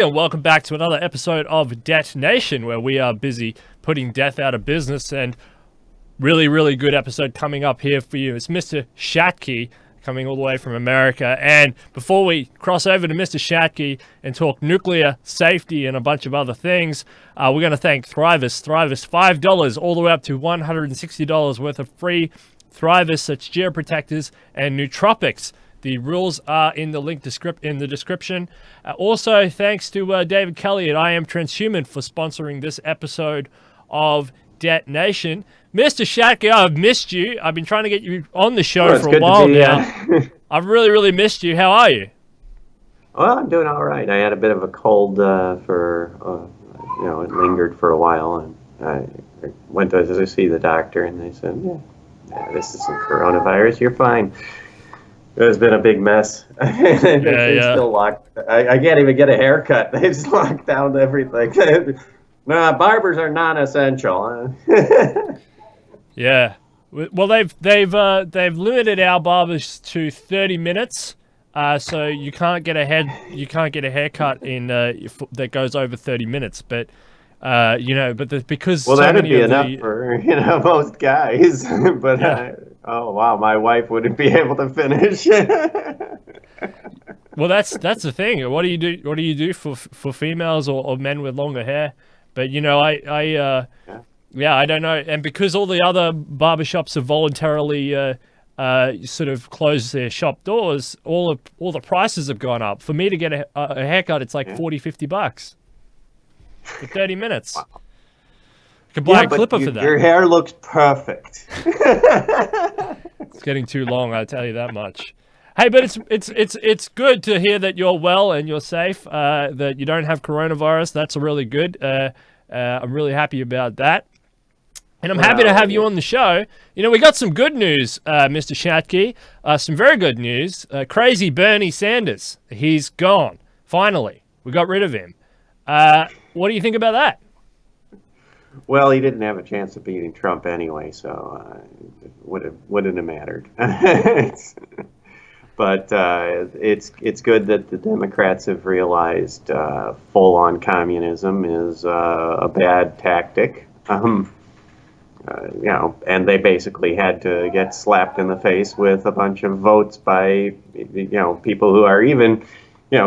And welcome back to another episode of Debt Nation, where we are busy putting death out of business. And really good episode coming up here for you. It's Mr. Schattke coming all the way from America. And before we cross over to Mr. Schattke and talk nuclear safety and a bunch of other things, we're going to thank Thrivous. Thrivous, $5 all the way up to $160 worth of free Thrivous, such geoprotectors and nootropics. The rules are in the link in the description. Also, thanks to David Kelly at I Am Transhuman for sponsoring this episode of Debt Nation. Mr. Schattke, I've missed you. I've been trying to get you on the show for a while now. I've really missed you. How are you? Well, I'm doing all right. I had a bit of a cold it lingered for a while, and I went to see the doctor, and they said, yeah, this isn't coronavirus. You're fine. It's been a big mess. They still locked. I can't even get a haircut. They just locked down everything. Nah, barbers are non-essential. Yeah. Well, they've limited our barbers to 30 minutes. So you can't get a haircut in that goes over 30 minutes. But because well, so that'd many be of enough for most guys. But yeah. Oh wow, my wife wouldn't be able to finish. Well, that's the thing. What do you do? What do you do for females or men with longer hair? But I don't know. And because all the other barbershops have voluntarily sort of closed their shop doors, all the prices have gone up. For me to get a haircut, it's like $40-50 for 30 minutes. Wow. I could buy a clipper for that. Your hair looks perfect. It's getting too long, I'll tell you that much. Hey, but it's good to hear that you're well and you're safe, that you don't have coronavirus. That's really good. I'm really happy about that. And I'm happy to have you on the show. You know, we got some good news, Mr. Schattke. Some very good news. Crazy Bernie Sanders. He's gone. Finally. We got rid of him. What do you think about that? Well, he didn't have a chance of beating Trump anyway, so it wouldn't have mattered. But it's good that the Democrats have realized full-on communism is a bad tactic. And they basically had to get slapped in the face with a bunch of votes by people who are even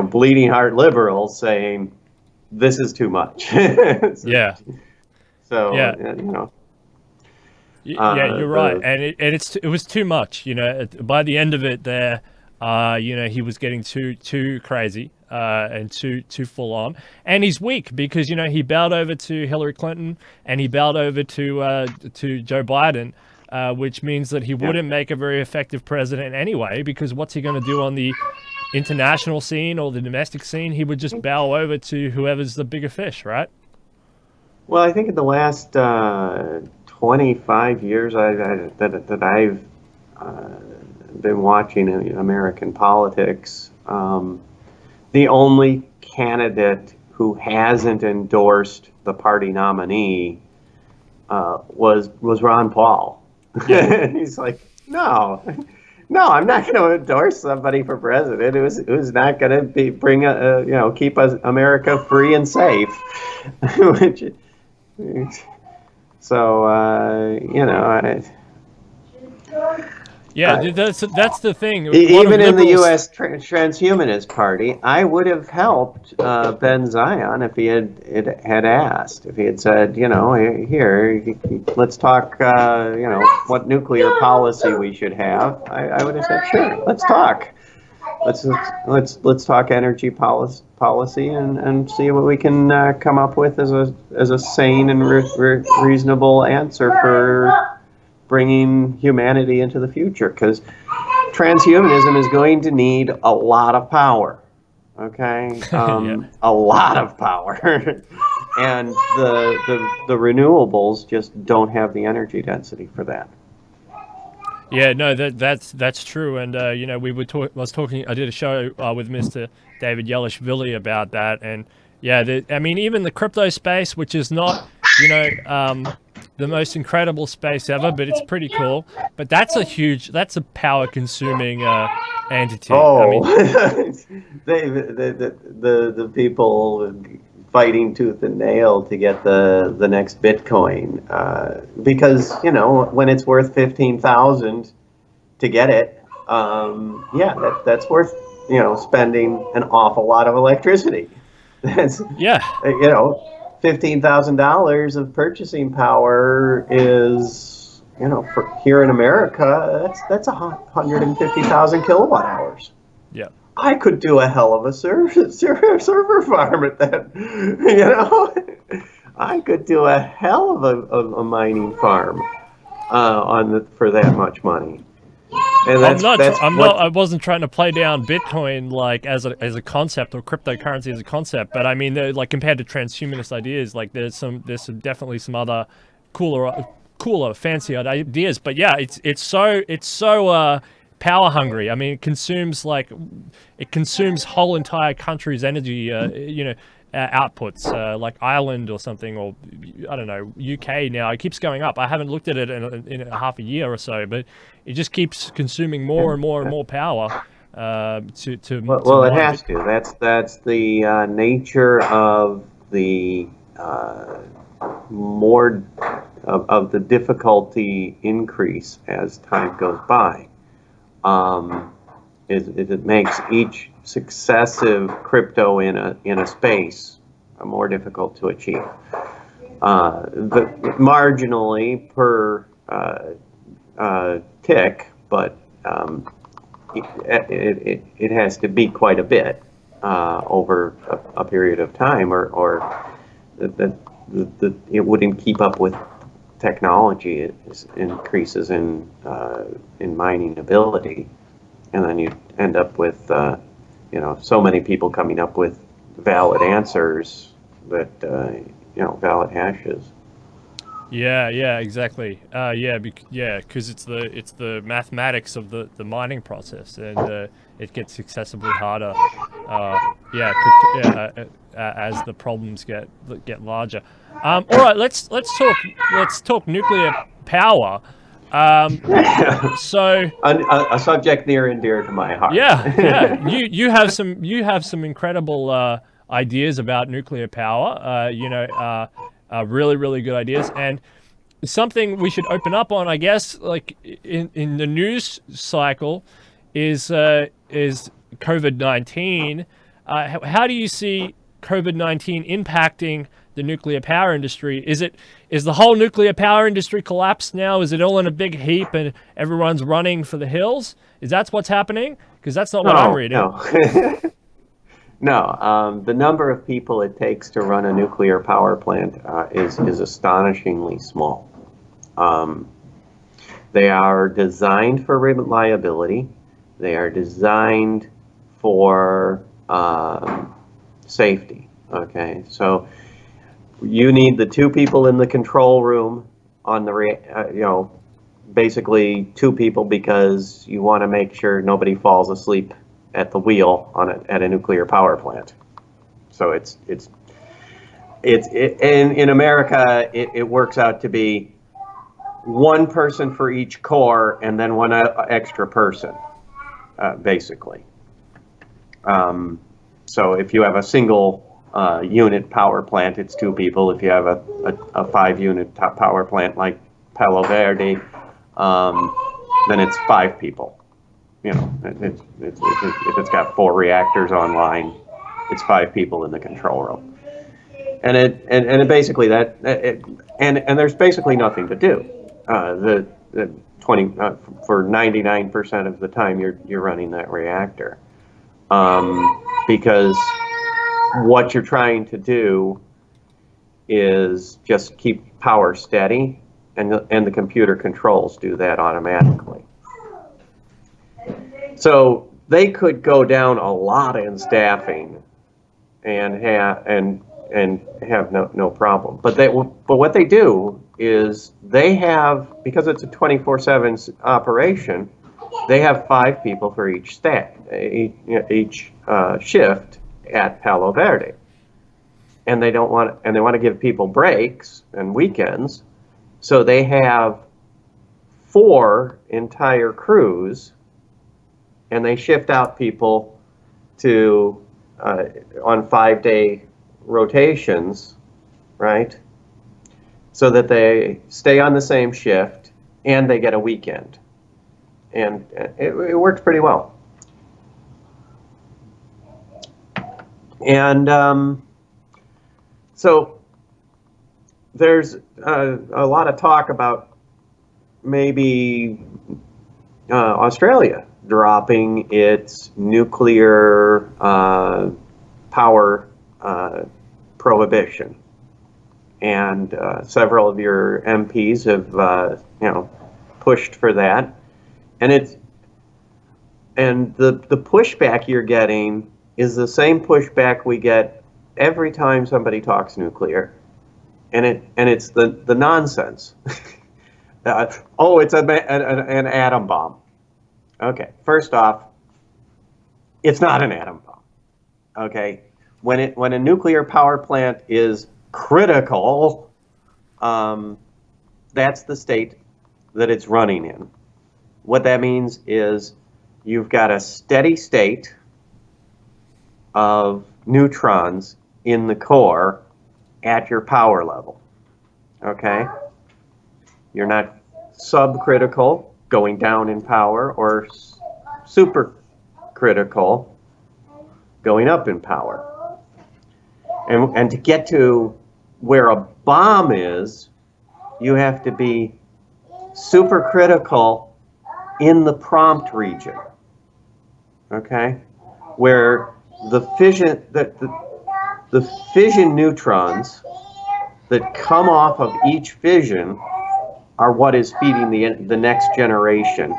bleeding heart liberals saying this is too much. Yeah. So yeah. You're right, and it was too much. By the end of it, there, he was getting too crazy and too full on, and he's weak because he bowed over to Hillary Clinton and he bowed over to Joe Biden, which means that he wouldn't make a very effective president anyway. Because what's he going to do on the international scene or the domestic scene? He would just bow over to whoever's the bigger fish, right? Well, I think in the last 25 years that I've been watching American politics, the only candidate who hasn't endorsed the party nominee was Ron Paul. Yeah. He's like, no, I'm not going to endorse somebody for president who's not going to keep us America free and safe. So that's the thing. Even in the U.S. transhumanist-party, I would have helped Ben Zion if he had asked. If he had said, here, let's talk, what nuclear policy we should have. I would have said, sure, let's talk. Let's talk energy policy and see what we can come up with as a sane and reasonable answer for bringing humanity into the future. Because transhumanism is going to need a lot of power. Okay, a lot of power, and the renewables just don't have the energy density for that. Yeah, no, that's true, and I did a show with Mr. David Yelishvili about that, and even the crypto space, which is not the most incredible space ever, but it's pretty cool. But that's a power consuming entity. I Oh, mean, the people fighting tooth and nail to get the next Bitcoin, because when it's worth 15,000 to get it, yeah, that's worth spending an awful lot of electricity. That's yeah, $15,000 of purchasing power is, for here in America, that's 150,000 kilowatt hours. yeah. I could do a hell of a server farm at that. I could do a hell of a mining farm for that much money. And I wasn't trying to play down Bitcoin like as a concept or cryptocurrency as a concept, but I mean, like compared to transhumanist ideas, like there's definitely some other cooler, fancier ideas. But yeah, it's so power hungry. I mean, it consumes whole entire countries' energy. Outputs, like Ireland or something, or I don't know, UK now. It keeps going up. I haven't looked at it in a half a year or so, but it just keeps consuming more and more and more power well, it has to. That's the nature of the more of the difficulty increase as time goes by. It makes each successive crypto in a space more difficult to achieve. But marginally per tick, but it has to be quite a bit over a period of time, or it wouldn't keep up with technology. It increases in mining ability. And then you end up with, so many people coming up with valid answers that, valid hashes. Yeah, exactly. Because it's the mathematics of the mining process, and it gets excessively harder. As the problems get larger. All right, let's talk nuclear power. So a subject near and dear to my heart. Yeah. You have some incredible ideas about nuclear power. Really really good ideas, and something we should open up on, I guess, like in the news cycle, is COVID-19. How do you see COVID-19 impacting the nuclear power industry? Is the whole nuclear power industry collapsed now? Is it all in a big heap and everyone's running for the hills? Is that what's happening? Because that's not what I'm reading. No. No, the number of people it takes to run a nuclear power plant is astonishingly small. They are designed for reliability. They are designed for safety. Okay, so you need the two people in the control room on the basically two people, because you want to make sure nobody falls asleep at the wheel at a nuclear power plant. So it's in America it works out to be one person for each core and then one extra person, basically. So if you have a single unit power plant, it's two people. If you have a 5-unit power plant like Palo Verde, then it's 5 people. If it's got 4 reactors online, it's 5 people in the control room. And it basically and there's basically nothing to do. The 20 for 99% of the time you're running that reactor, because what you're trying to do is just keep power steady, and the computer controls do that automatically. So they could go down a lot in staffing and have no problem. But what they do is they have, because it's a 24/7 operation, they have 5 people for each shift at Palo Verde. and they want to give people breaks and weekends, so they have 4 entire crews, and they shift out people to on 5-day rotations, right? So that they stay on the same shift and they get a weekend, and it works pretty well. And so there's a lot of talk about maybe Australia dropping its nuclear power prohibition, and several of your MPs have pushed for that, and the pushback you're getting is the same pushback we get every time somebody talks nuclear, and it's the nonsense. Oh, it's an atom bomb. Okay, first off, it's not an atom bomb. Okay, when a nuclear power plant is critical, that's the state that it's running in. What that means is you've got a steady state of neutrons in the core at your power level. Okay? You're not subcritical, going down in power, or supercritical, going up in power. And to get to where a bomb is, you have to be supercritical in the prompt region. Okay? Where the fission neutrons that come off of each fission are what is feeding the next generation.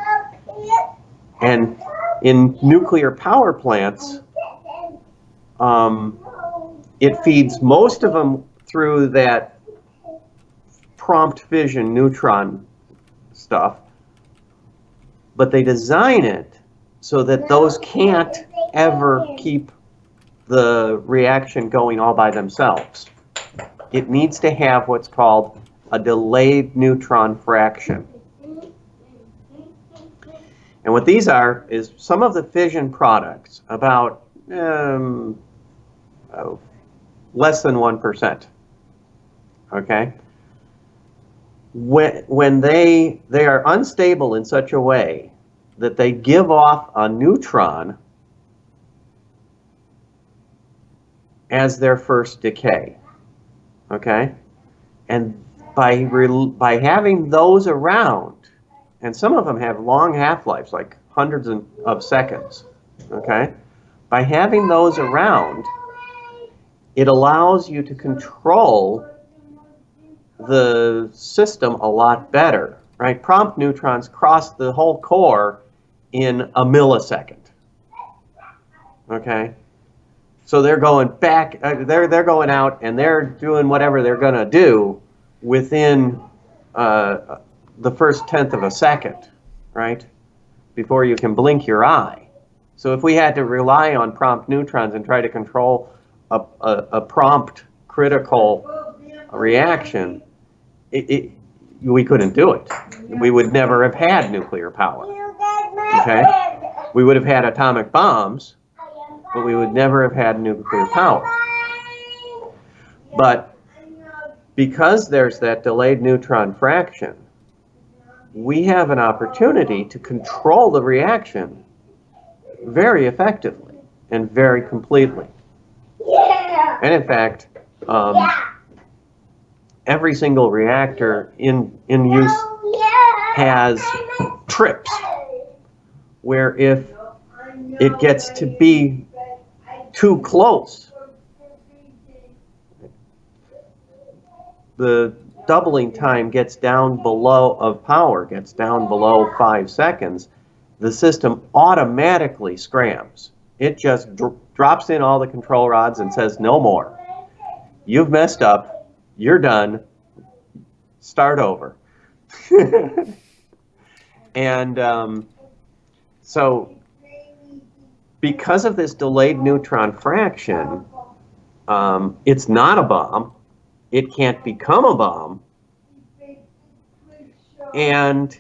And in nuclear power plants, it feeds most of them through that prompt fission neutron stuff, but they design it so that those can't ever keep the reaction going all by themselves. It needs to have what's called a delayed neutron fraction. And what these are is some of the fission products, about less than 1%. Okay? When they are unstable in such a way that they give off a neutron as their first decay. Okay? And by having those around, and some of them have long half-lives, like hundreds of seconds, okay? By having those around, it allows you to control the system a lot better, right? Prompt neutrons cross the whole core in a millisecond, okay? So they're going back, they're going out, and they're doing whatever they're going to do within the first tenth of a second, right? Before you can blink your eye. So if we had to rely on prompt neutrons and try to control a prompt critical reaction, we couldn't do it. We would never have had nuclear power. Okay? We would have had atomic bombs, but we would never have had nuclear power. But because there's that delayed neutron fraction, we have an opportunity to control the reaction very effectively and very completely. And in fact, every single reactor in use has trips, where if it gets to be too close, the doubling time gets down below 5 seconds, the system automatically scrams. It just drops in all the control rods and says, no more. You've messed up. You're done. Start over. And so because of this delayed neutron fraction, It's not a bomb. It can't become a bomb. And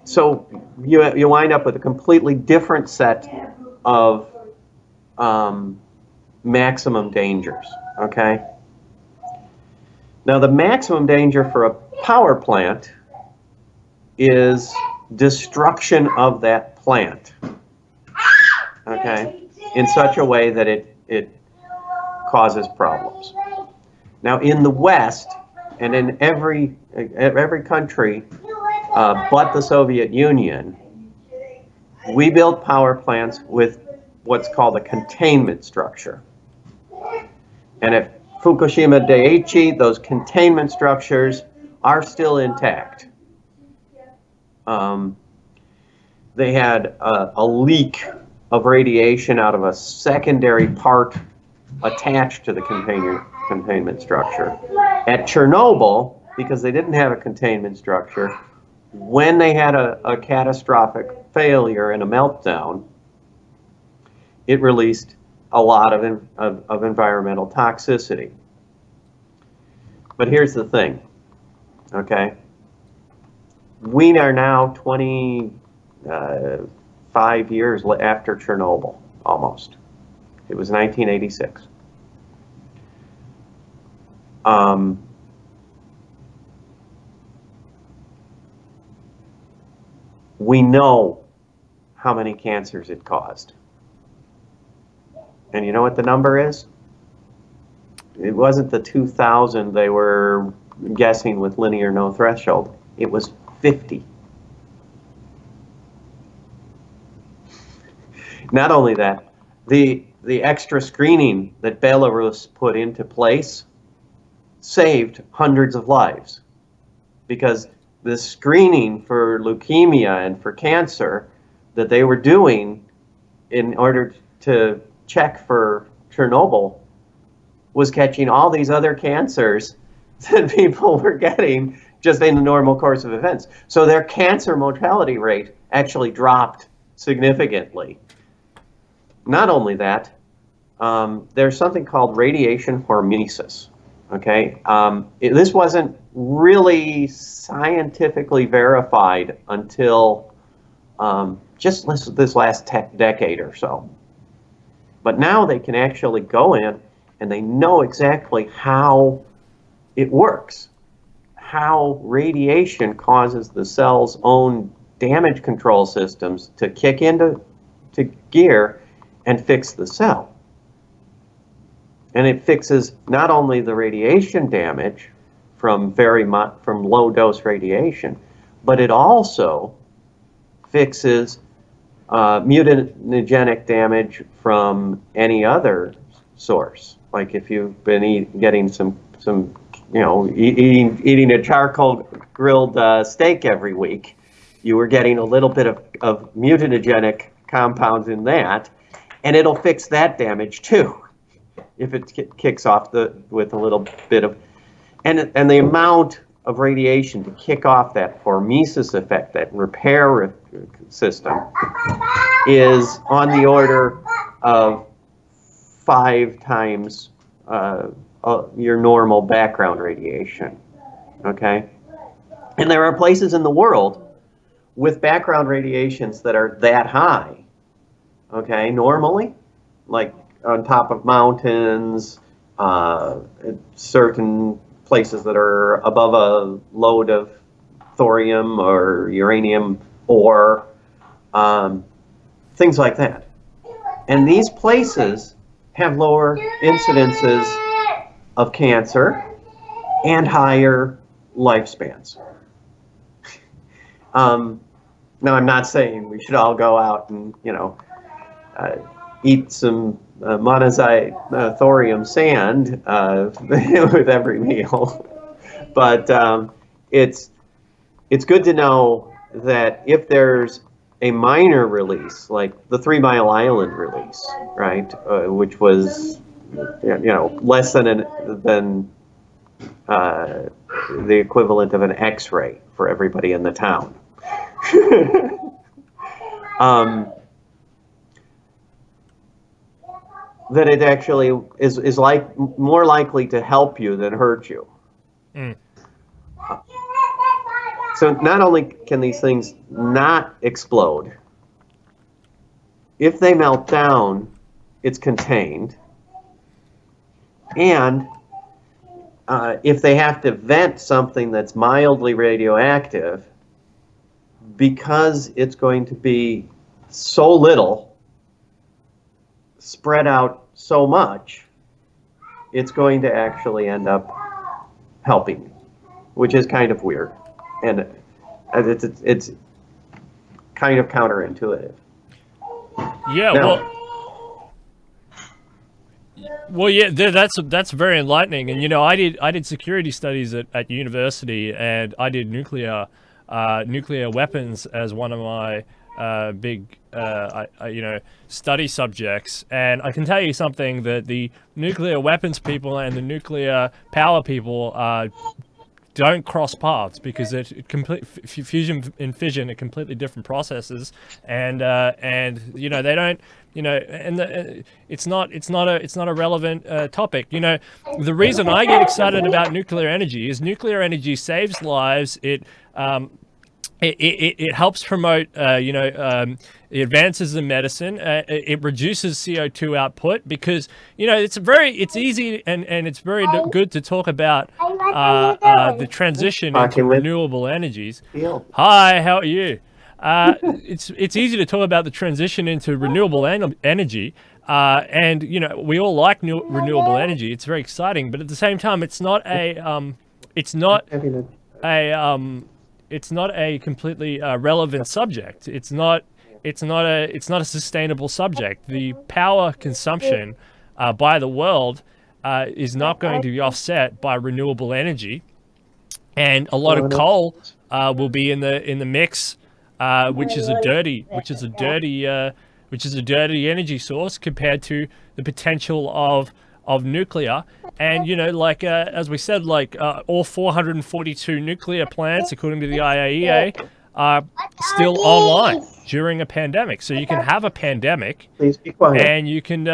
so you wind up with a completely different set of maximum dangers, okay? Now, the maximum danger for a power plant is destruction of that plant, okay, in such a way that it causes problems. Now, in the West, and in every country but the Soviet Union, we built power plants with what's called a containment structure. And at Fukushima Daiichi, those containment structures are still intact. They had a leak of radiation out of a secondary part attached to the containment structure. At Chernobyl, because they didn't have a containment structure, when they had a catastrophic failure and a meltdown, it released a lot of environmental toxicity. But here's the thing, okay? We are now 25 years after Chernobyl, almost. It was 1986. We know how many cancers it caused. And you know what the number is? It wasn't the 2,000 they were guessing with linear no threshold. It was 50. Not only that, the extra screening that Belarus put into place saved hundreds of lives, because the screening for leukemia and for cancer that they were doing in order to check for Chernobyl was catching all these other cancers that people were getting just in the normal course of events. So their cancer mortality rate actually dropped significantly. Not only that, there's something called radiation hormesis. Okay, this wasn't really scientifically verified until just this last decade or so. But now they can actually go in and they know exactly how it works, how radiation causes the cell's own damage control systems to kick into gear and fix the cell. And it fixes not only the radiation damage from low dose radiation, but it also fixes mutagenic damage from any other source. Like if you've been getting some eating a charcoal grilled steak every week, you were getting a little bit of mutagenic compounds in that, and it'll fix that damage too, if it kicks off with a little bit of, and the amount of radiation to kick off that hormesis effect, that repair system, is on the order of 5 times your normal background radiation, okay? And there are places in the world with background radiations that are that high, okay, normally, like on top of mountains, certain places that are above a load of thorium or uranium ore, things like that. And these places have lower incidences of cancer and higher lifespans. Now, I'm not saying we should all go out and, eat some monazite thorium sand with every meal, but it's good to know that if there's a minor release, like the 3 Mile Island release, right, which was less than the equivalent of an X-ray for everybody in the town. that it actually is like more likely to help you than hurt you. Mm. So not only can these things not explode, if they melt down, it's contained. And if they have to vent something that's mildly radioactive, because it's going to be so little, spread out so much, it's going to actually end up helping, which is kind of weird. And it's kind of counterintuitive. Yeah, Now, well, yeah, that's very enlightening. And I did security studies at university, and I did nuclear weapons as one of my big study subjects. And I can tell you something, that the nuclear weapons people and the nuclear power people don't cross paths, because it complete fusion and fission are completely different processes, and they don't, it's not a relevant topic. The reason I get excited about nuclear energy is nuclear energy saves lives. It helps promote, advances in medicine. It reduces CO2 output, because it's easy and it's very good to talk about the transition into renewable energies. Hi, how are you? It's easy to talk about the transition into renewable energy, and we all like renewable energy. It's very exciting, but at the same time, it's not a completely relevant subject. It's not a sustainable subject. The power consumption by the world is not going to be offset by renewable energy, and a lot of coal will be in the mix, which is a dirty energy source compared to the potential of nuclear. And as we said, all 442 nuclear plants, according to the IAEA, are still online during a pandemic. So you can have a pandemic, please be quiet, and you can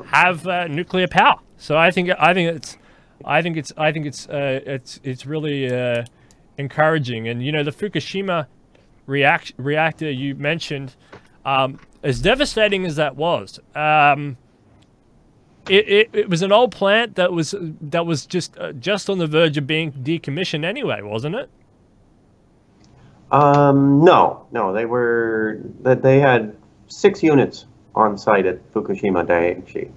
have nuclear power. So I think it's really encouraging. And the Fukushima reactor you mentioned, as devastating as that was, it was an old plant that was just on the verge of being decommissioned anyway, wasn't it? No, they had 6 units on site at Fukushima Daiichi.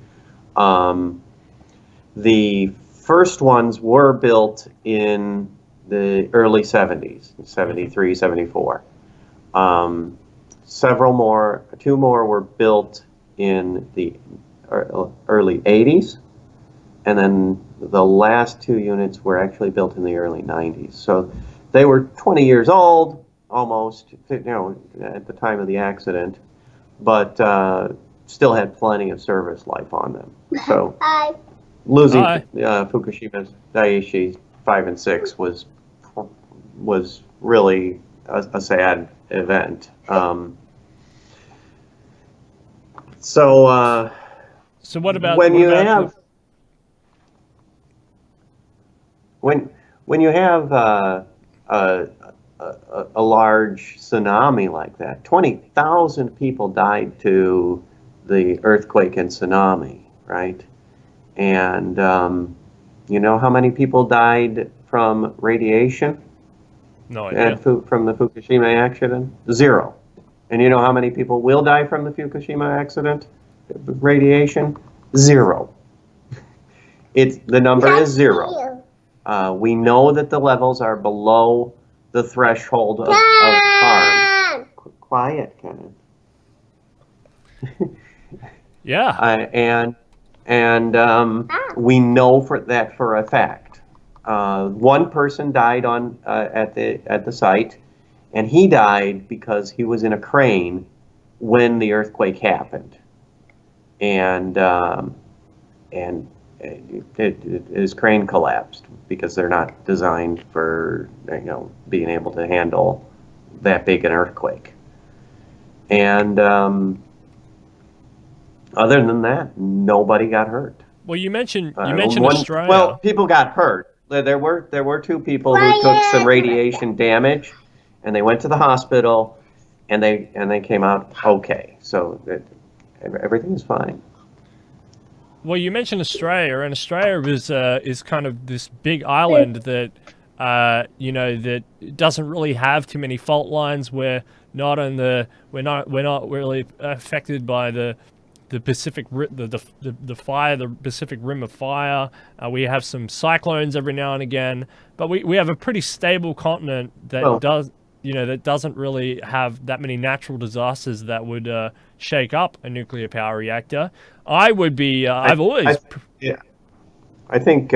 The first ones were built in the early 70s, 73, 74. Two more were built in the early 80s, and then the last 2 units were actually built in the early 90s. So they were 20 years old, almost, at the time of the accident, but still had plenty of service life on them. So losing Fukushima Daiichi 5 and 6 was really a sad event. So what about when you have a large tsunami like that? 20,000 people died to the earthquake and tsunami, right? And you know how many people died from radiation? No idea. From the Fukushima accident? 0. And you know how many people will die from the Fukushima accident? Radiation? 0. The number is 0. We know that the levels are below the threshold of harm. Quiet, Kenneth. Yeah. And we know for a fact. One person died at the site, and he died because he was in a crane when the earthquake happened, and his crane collapsed because they're not designed for being able to handle that big an earthquake. And Other than that, nobody got hurt. Well, you mentioned Well, Australia. people got hurt. There were two people who took some radiation damage, and they went to the hospital, and they came out okay. So everything's fine. Well, you mentioned Australia, and Australia is kind of this big island that that doesn't really have too many fault lines. We're not really affected by the the fire, the Pacific Rim of Fire. We have some cyclones every now and again, but we have a pretty stable continent that Well, that doesn't really have that many natural disasters that would shake up a nuclear power reactor. I, I've always, I, yeah, I think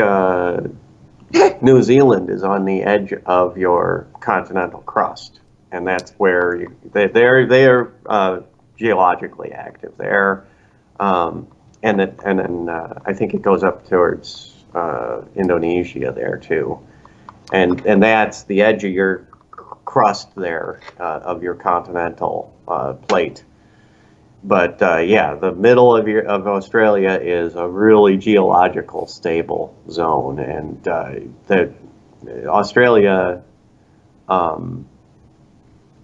New Zealand is on the edge of your continental crust, and that's where they are geologically active there, and then I think it goes up towards Indonesia there too, and that's the edge of your crust there of your continental plate. But yeah, the middle of Australia is a really geological stable zone, and the Australia, um,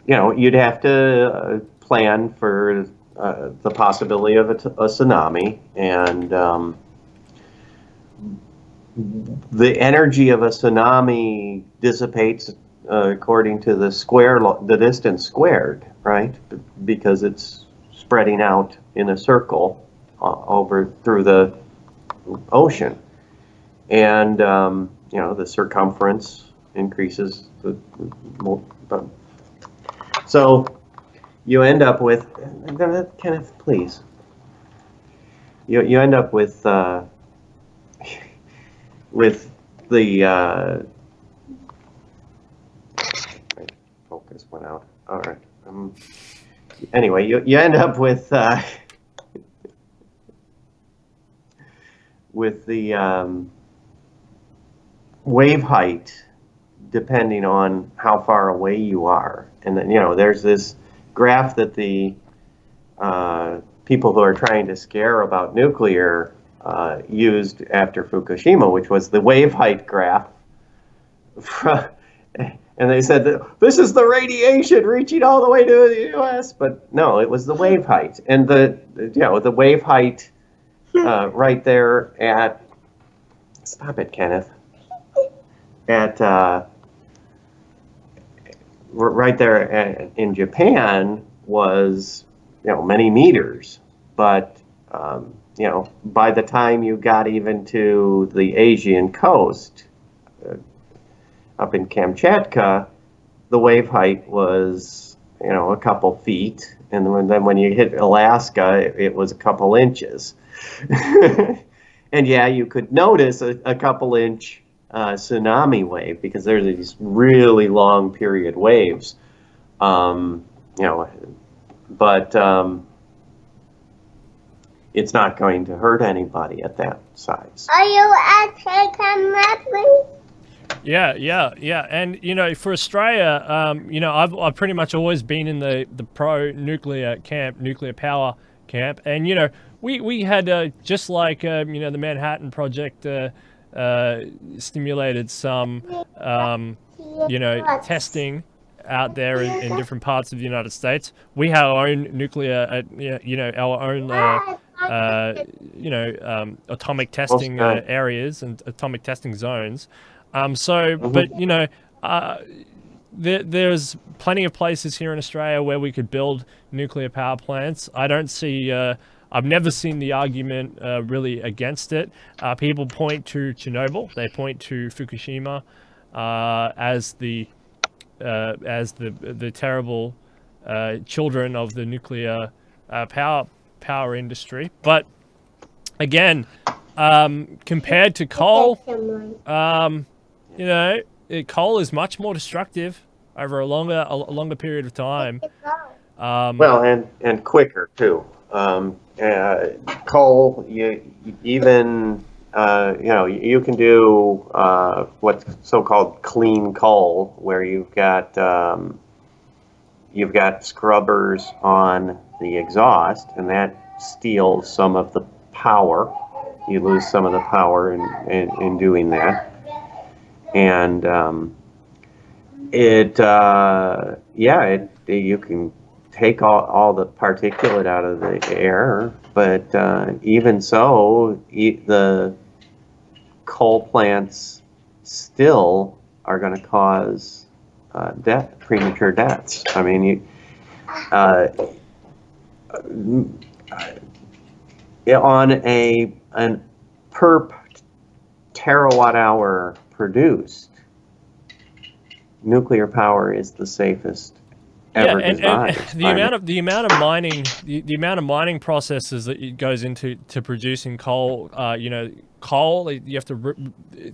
you'd have to plan for the possibility of a tsunami, and the energy of a tsunami dissipates according to the distance squared, right? Because it's spreading out in a circle over through the ocean, and the circumference increases. So you end up with, Kenneth, please. You end up with with the focus went out. All right. Anyway, you end up with the wave height depending on how far away you are, and then there's this graph that the people who are trying to scare about nuclear used after Fukushima, which was the wave height graph. And they said that this is the radiation reaching all the way to the U.S., but no, it was the wave height, and the wave height right there at, stop it, Kenneth, at right there in Japan was many meters, but by the time you got even to the Asian coast, up in Kamchatka, the wave height was a couple feet, and then when you hit Alaska, it was a couple inches. And yeah, you could notice a couple inch tsunami wave because there's these really long period waves, but it's not going to hurt anybody at that size. Are you at camera, please? Yeah. And for Australia, I've pretty much always been in the pro nuclear camp, nuclear power camp, and we had just like the Manhattan Project stimulated some testing out there in different parts of the United States. We have our own nuclear, our own atomic testing areas and atomic testing zones. But there's plenty of places here in Australia where we could build nuclear power plants. I don't see. I've never seen the argument really against it. People point to Chernobyl. They point to Fukushima as the terrible children of the nuclear power industry. But again, compared to coal, coal is much more destructive over a longer period of time. Well, and quicker too. Coal, you can do what's so-called clean coal, where you've got scrubbers on the exhaust, and that steals some of the power. You lose some of the power in doing that. And you can take all the particulate out of the air, but even so, the coal plants still are going to cause premature deaths. I mean, on an per terawatt hour produced, nuclear power is the safest ever designed. And the amount of mining processes that it goes into producing coal. Coal, you have to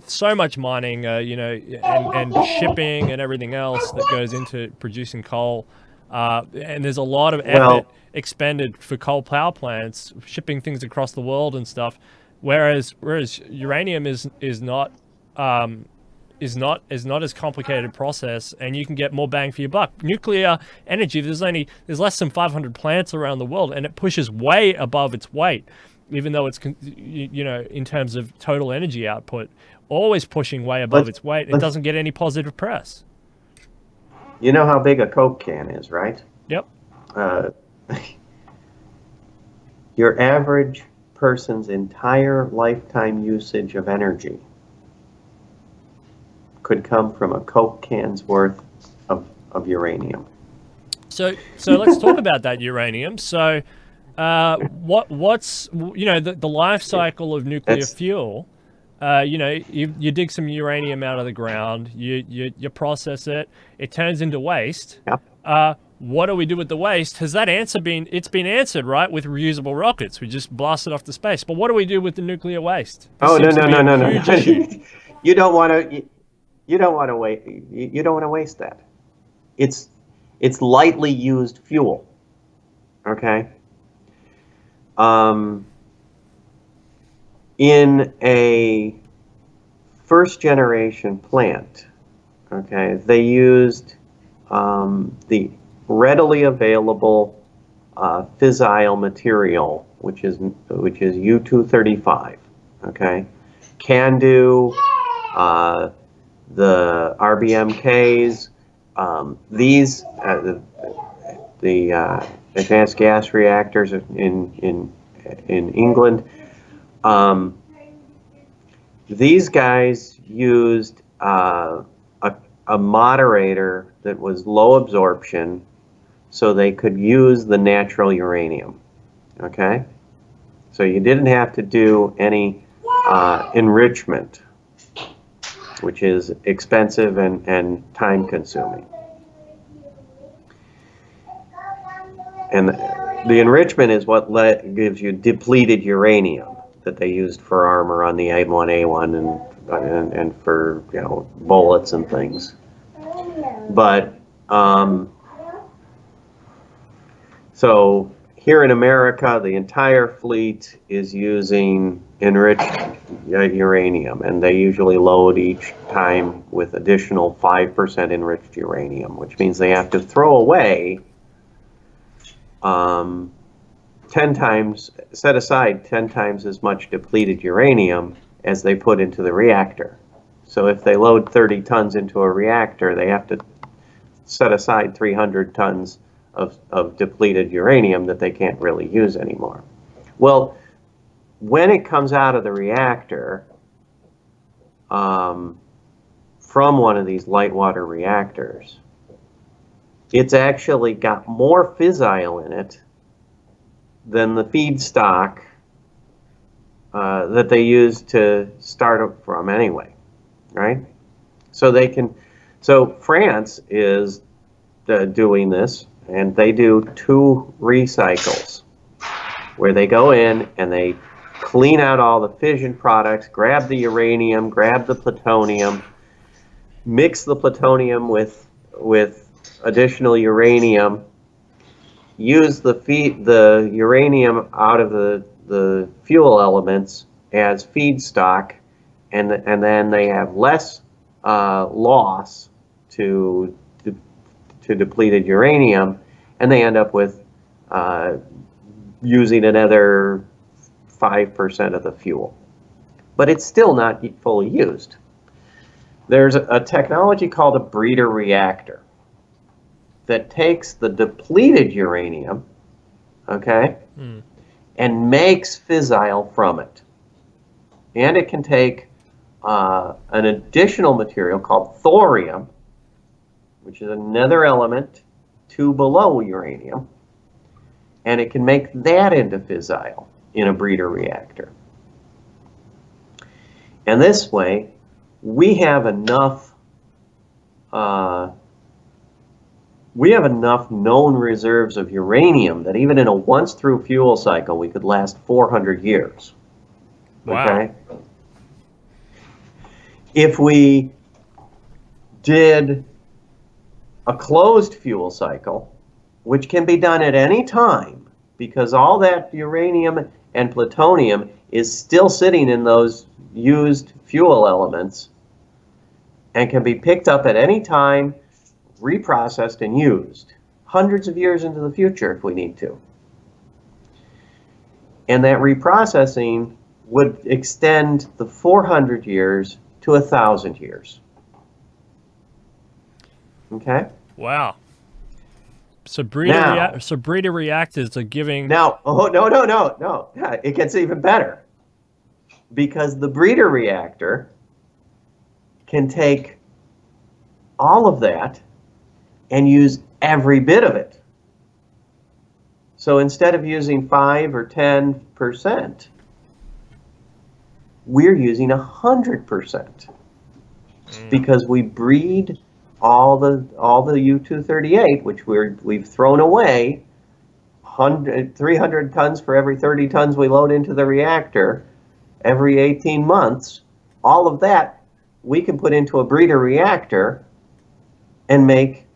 so much mining, and shipping and everything else that goes into producing coal. And there's a lot of effort expended for coal power plants, shipping things across the world and stuff. Whereas uranium is not as complicated a process, and you can get more bang for your buck. Nuclear energy, there's less than 500 plants around the world, and it pushes way above its weight, even though it's in terms of total energy output, always pushing way above its weight. It doesn't get any positive press. You know how big a Coke can is, right? Yep. Your average person's entire lifetime usage of energy could come from a Coke can's worth of uranium. So let's talk about that uranium. So what's the life cycle of nuclear fuel? You dig some uranium out of the ground, you process it, it turns into waste. Yep. What do we do with the waste? Has that it's been answered, right, with reusable rockets? We just blast it off to space. But what do we do with the nuclear waste? No. You don't want to waste that. It's lightly used fuel. Okay? In a first generation plant, okay, they used the readily available fissile material, which is U-235. Okay, CANDU, the RBMKs, these the advanced gas reactors in England. These guys used a moderator that was low absorption, so they could use the natural uranium. Okay, so you didn't have to do any enrichment, which is expensive and time consuming. And the enrichment is what gives you depleted uranium that they used for armor on the M1A1 and for bullets and things. But so here in America, the entire fleet is using enriched uranium, and they usually load each time with additional 5% enriched uranium, which means they have to throw away set aside 10 times as much depleted uranium as they put into the reactor. So if they load 30 tons into a reactor, they have to set aside 300 tons of depleted uranium that they can't really use anymore. Well, when it comes out of the reactor, from one of these light water reactors, it's actually got more fissile in it than the feedstock that they use to start up from anyway, right? So France is doing this, and they do 2 recycles where they go in and they clean out all the fission products, grab the uranium, grab the plutonium, mix the plutonium with additional uranium, use the uranium out of the fuel elements as feedstock, and then they have less loss to depleted uranium, and they end up with using another 5% of the fuel. But it's still not fully used. There's a technology called a breeder reactor that takes the depleted uranium, okay, and makes fissile from it. And it can take an additional material called thorium, which is another element 2 below uranium, and it can make that into fissile in a breeder reactor. And this way, we have enough known reserves of uranium that even in a once-through fuel cycle, we could last 400 years. Wow. Okay? If we did a closed fuel cycle, which can be done at any time, because all that uranium and plutonium is still sitting in those used fuel elements and can be picked up at any time, reprocessed and used hundreds of years into the future if we need to. And that reprocessing would extend the 400 years to 1,000 years. Okay? Wow. So breeder reactors are giving... Now, no. It gets even better. Because the breeder reactor can take all of that and use every bit of it. So instead of using 5 or 10%, we're using 100%. Because we breed all the U-238, which we've thrown away, 300 tons for every 30 tons we load into the reactor every 18 months. All of that we can put into a breeder reactor and make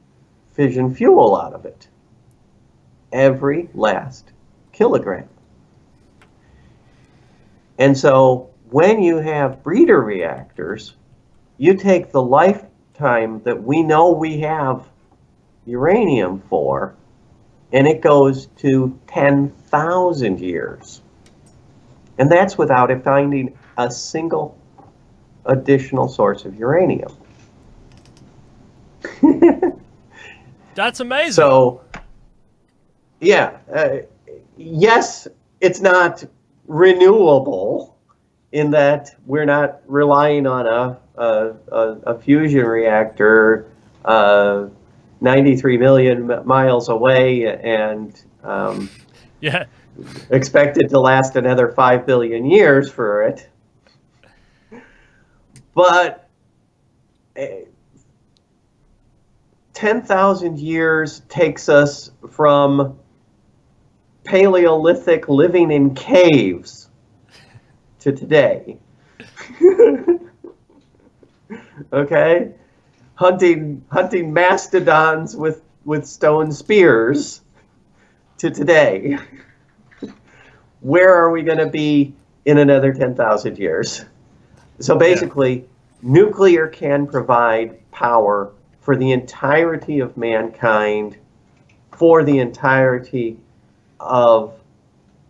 fission fuel out of it. Every last kilogram. And so when you have breeder reactors, you take the lifetime that we know we have uranium for, and it goes to 10,000 years. And that's without it finding a single additional source of uranium. That's amazing. So, yeah, yes, it's not renewable in that we're not relying on a fusion reactor 93 million miles away and yeah, expected to last another 5 billion years for it. But 10,000 years takes us from Paleolithic living in caves to today. Okay? Hunting mastodons with stone spears to today. Where are we going to be in another 10,000 years? So basically, nuclear can provide power for the entirety of mankind for the entirety of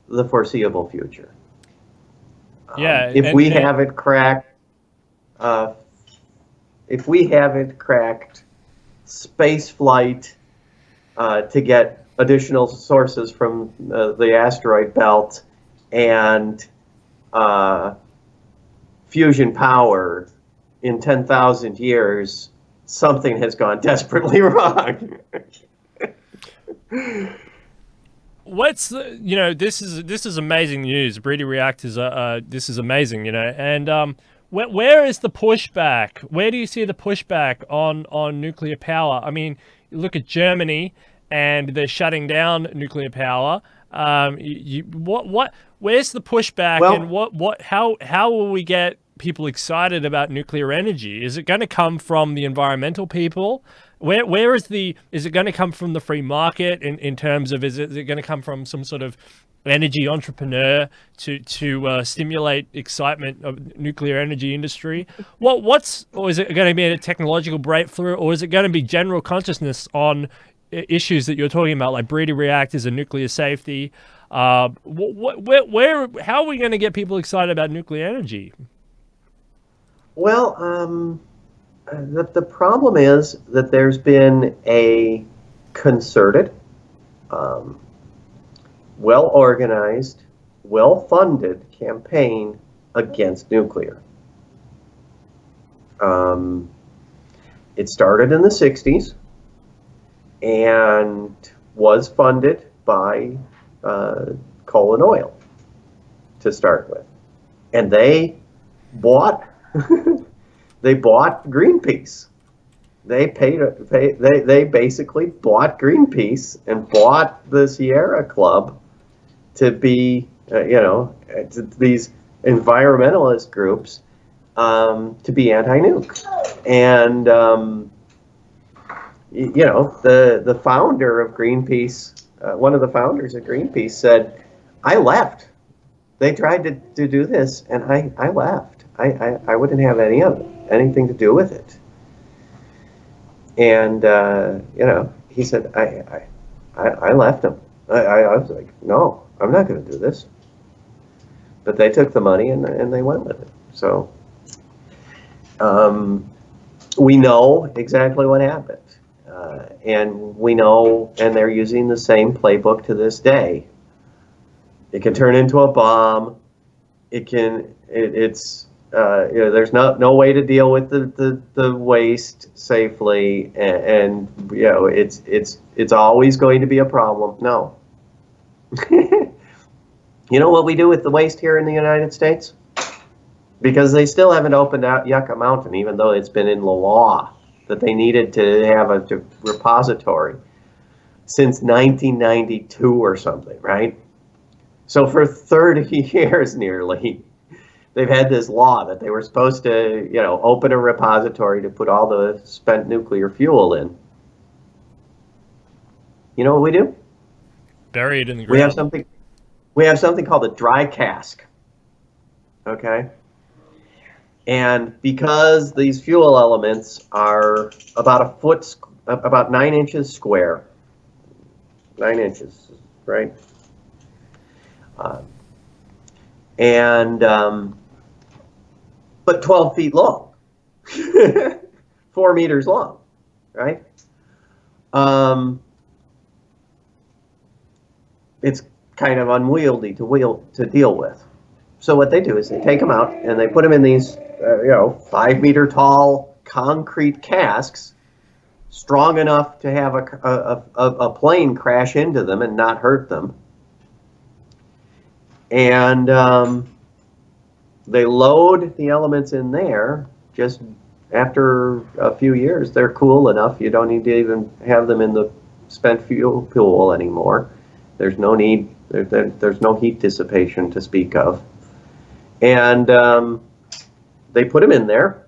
the foreseeable future. Yeah. If we haven't cracked space flight to get additional sources from the asteroid belt and fusion power in 10,000 years, something has gone desperately wrong. What's the, this is amazing news. Breeder reactors this is amazing, and where is the pushback? Where do you see the pushback on nuclear power? I mean, you look at Germany and they're shutting down nuclear power. Where's the pushback, and how will we get people excited about nuclear energy? Is it going to come from the environmental people? Is it going to come from the free market in terms of, is it going to come from some sort of energy entrepreneur to stimulate excitement of nuclear energy industry? Or is it going to be a technological breakthrough, or is it going to be general consciousness on issues that you're talking about, like breeder reactors and nuclear safety? How are we going to get people excited about nuclear energy? Well, the problem is that there's been a concerted, well-organized, well-funded campaign against nuclear. It started in the 60s and was funded by coal and oil to start with. And they bought they bought Greenpeace. They basically bought Greenpeace and bought the Sierra Club to be these environmentalist groups to be anti-nuke. And the founder of Greenpeace, one of the founders of Greenpeace said, I left. They tried to do this, and I left. I wouldn't have anything to do with it. And he said, I left him. I was like, no, I'm not going to do this. But they took the money and they went with it. So we know exactly what happened. And we know, and they're using the same playbook to this day. It can turn into a bomb. There's no way to deal with the waste safely, and it's always going to be a problem. No. You know what we do with the waste here in the United States? Because they still haven't opened out Yucca Mountain, even though it's been in the law that they needed to have a repository since 1992 or something, right? So for 30 years nearly, they've had this law that they were supposed to, open a repository to put all the spent nuclear fuel in. You know what we do? Bury it in the ground. We have something called a dry cask. Okay? And because these fuel elements are about 9 inches square, 9 inches, right? But 12 feet long, 4 meters long, right? It's kind of unwieldy to deal with. So what they do is they take them out and they put them in these, 5 meter tall concrete casks, strong enough to have a plane crash into them and not hurt them. And they load the elements in there. Just after a few years, they're cool enough. You don't need to even have them in the spent fuel pool anymore. There's no need. There's no heat dissipation to speak of. And they put them in there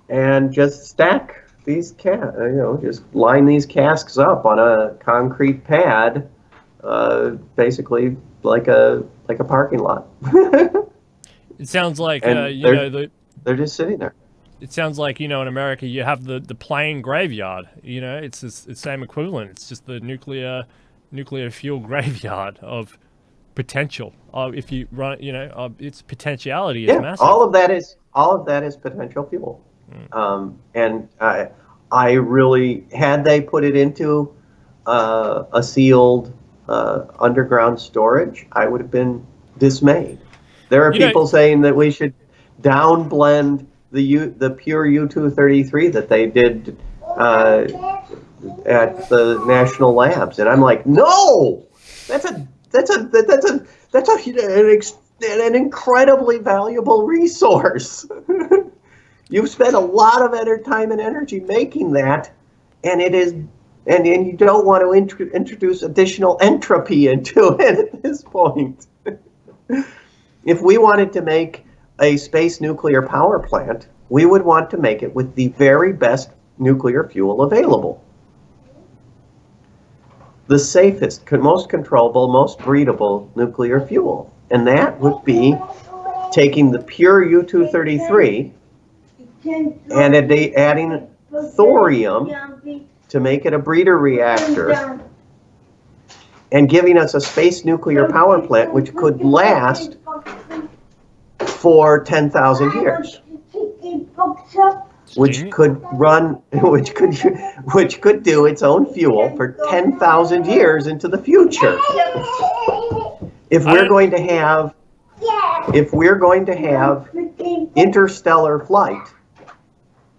and just stack these just line these casks up on a concrete pad, basically like a parking lot. It sounds like they're just sitting there. It sounds like in America you have the plane graveyard. It's the same equivalent. It's just the nuclear fuel graveyard of potential. If you run, its potentiality is massive. All of that is potential fuel. And I really, had they put it into a sealed underground storage, I would have been dismayed. There are people saying that we should downblend the pure U-233 that they did at the national labs, and I'm like, no, that's an incredibly valuable resource. You've spent a lot of time and energy making that, and you don't want to introduce additional entropy into it at this point. If we wanted to make a space nuclear power plant, we would want to make it with the very best nuclear fuel available. The safest, most controllable, most breedable nuclear fuel. And that would be taking the pure U-233 and adding thorium to make it a breeder reactor, and giving us a space nuclear power plant which could last for 10,000 years, which could run, which could do its own fuel for 10,000 years into the future. If we're going to have interstellar flight,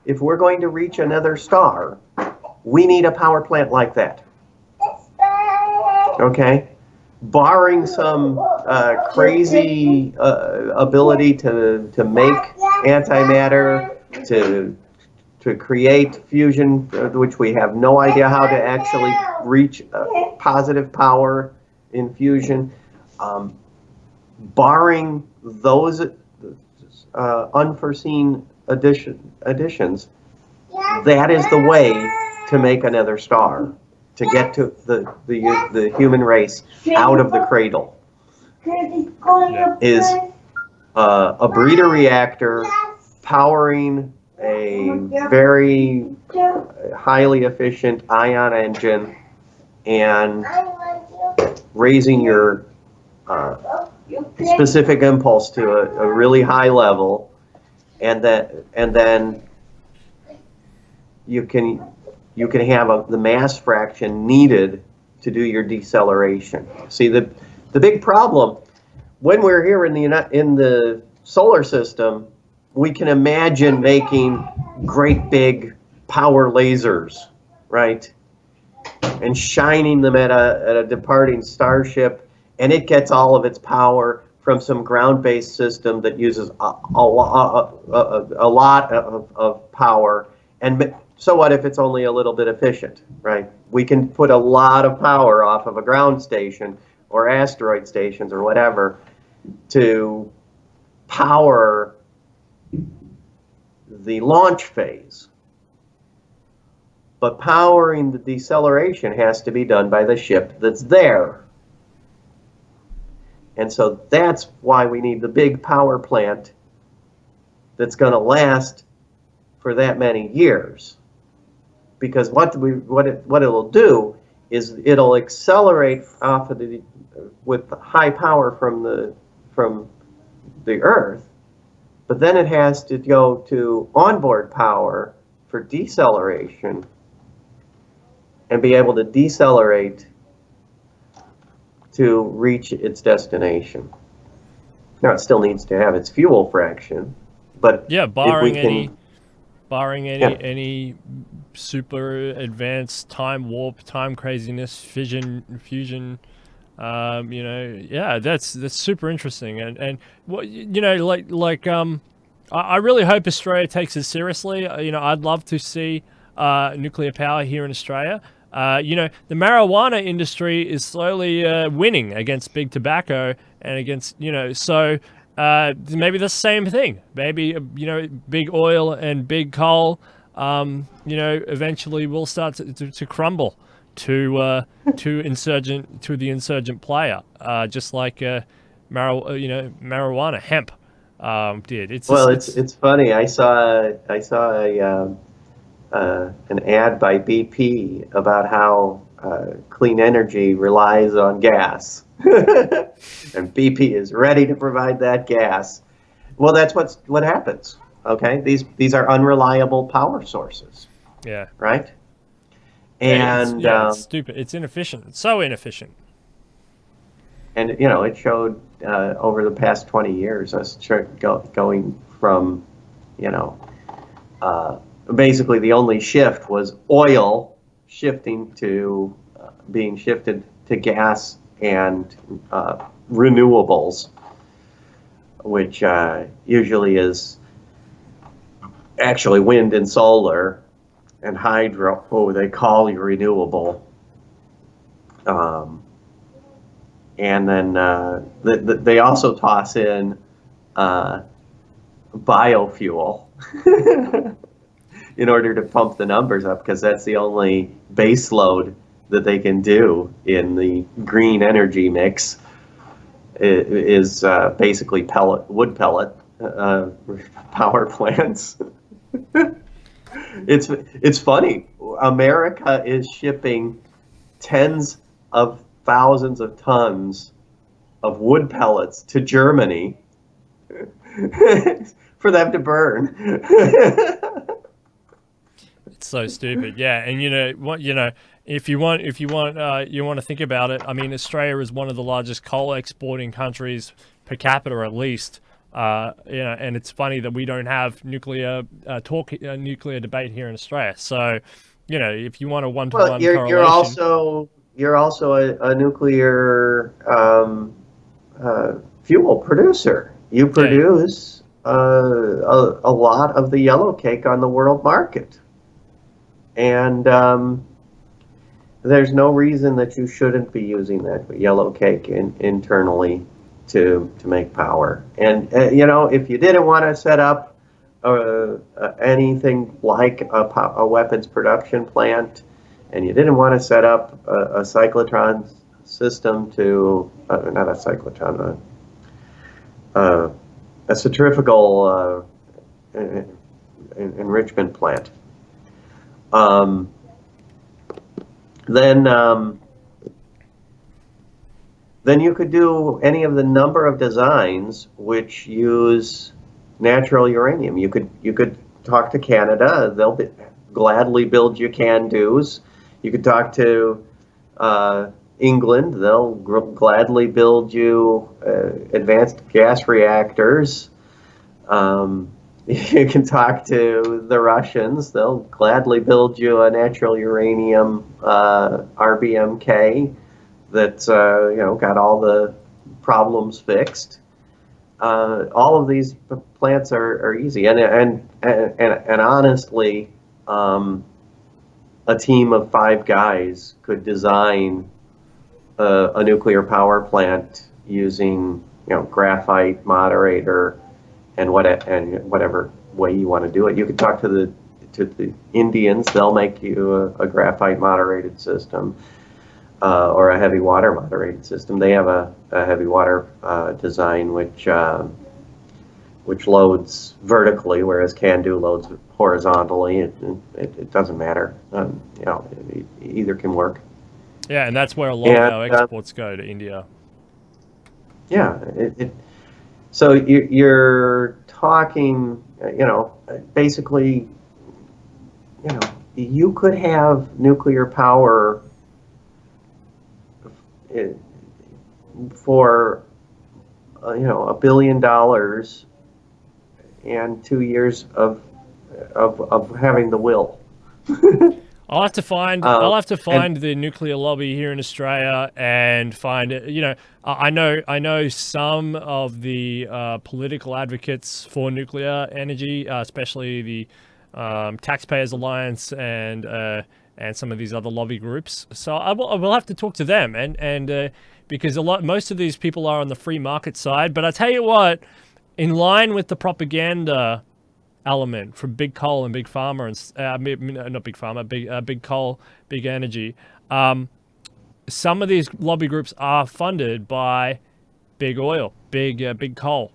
if we're going to reach another star, we need a power plant like that. Okay? Barring some crazy ability to make antimatter, to create fusion, which we have no idea how to actually reach positive power in fusion. Barring those unforeseen additions, that is the way to make another star, to get to the human race out of the cradle, is a breeder reactor powering a very highly efficient ion engine and raising your specific impulse to a really high level, and then you can have the mass fraction needed to do your deceleration. See, the big problem when we're here in the solar system, we can imagine making great big power lasers, right? And shining them at a departing starship, and it gets all of its power from some ground-based system that uses a lot of power. And so what if it's only a little bit efficient, right? We can put a lot of power off of a ground station or asteroid stations or whatever to power the launch phase. But powering the deceleration has to be done by the ship that's there. And so that's why we need the big power plant that's going to last for that many years. Because what it'll do is it'll accelerate off of with high power from the Earth, but then it has to go to onboard power for deceleration and be able to decelerate to reach its destination. Now it still needs to have its fuel fraction, but yeah, barring any super advanced time warp, time craziness, fusion, yeah, that's super interesting, and what I really hope Australia takes it seriously. I'd love to see nuclear power here in Australia. The marijuana industry is slowly winning against big tobacco and against, so maybe the same thing. Maybe, big oil and big coal, eventually will start to crumble to the insurgent player, just like marijuana, hemp did. It's funny. I saw an ad by BP about how clean energy relies on gas, and BP is ready to provide that gas. Well, that's what happens. Okay, these are unreliable power sources. Yeah. Right. And it's stupid. It's inefficient. It's so inefficient. And it showed over the past 20 years us going from basically the only shift was oil shifting to being shifted to gas and renewables, which usually is actually wind and solar and hydro. Oh, they call you renewable. And then they also toss in biofuel in order to pump the numbers up, because that's the only base load that they can do in the green energy mix. It is basically wood pellet power plants. It's funny. America is shipping tens of thousands of tons of wood pellets to Germany for them to burn. It's so stupid. Yeah, and if you want to think about it, I mean, Australia is one of the largest coal exporting countries per capita, at least. And it's funny that we don't have nuclear nuclear debate here in Australia. So, if you want a one-to-one correlation, you're also a nuclear fuel producer. You produce a lot of the yellow cake on the world market, and there's no reason that you shouldn't be using that yellow cake internally to make power. And if you didn't want to set up anything like a weapons production plant, and you didn't want to set up a cyclotron system to not a cyclotron, a centrifugal enrichment plant, then you could do any of the number of designs which use natural uranium. You could talk to Canada; they'll gladly build you CANDOs. You could talk to England; they'll gladly build you advanced gas reactors. You can talk to the Russians; they'll gladly build you a natural uranium RBMK that's got all the problems fixed. All of these plants are easy, and honestly, a team of 5 guys could design a nuclear power plant using graphite moderator and whatever way you want to do it. You could talk to the Indians; they'll make you a graphite moderated system. Or a heavy water moderated system. They have a heavy water design which loads vertically, whereas CANDO loads horizontally. It doesn't matter. Either can work. Yeah, and that's where a lot of our exports go, to India. Yeah. So you're talking, basically, you could have nuclear power for $1 billion and 2 years of having the will. I'll have to find the nuclear lobby here in Australia and find it. I know some of the political advocates for nuclear energy, especially the Taxpayers Alliance and some of these other lobby groups. So I will have to talk to them, and because most of these people are on the free market side. But I tell you what, in line with the propaganda element from big coal and big pharma and not big pharma, big coal, big energy, some of these lobby groups are funded by big oil, big coal.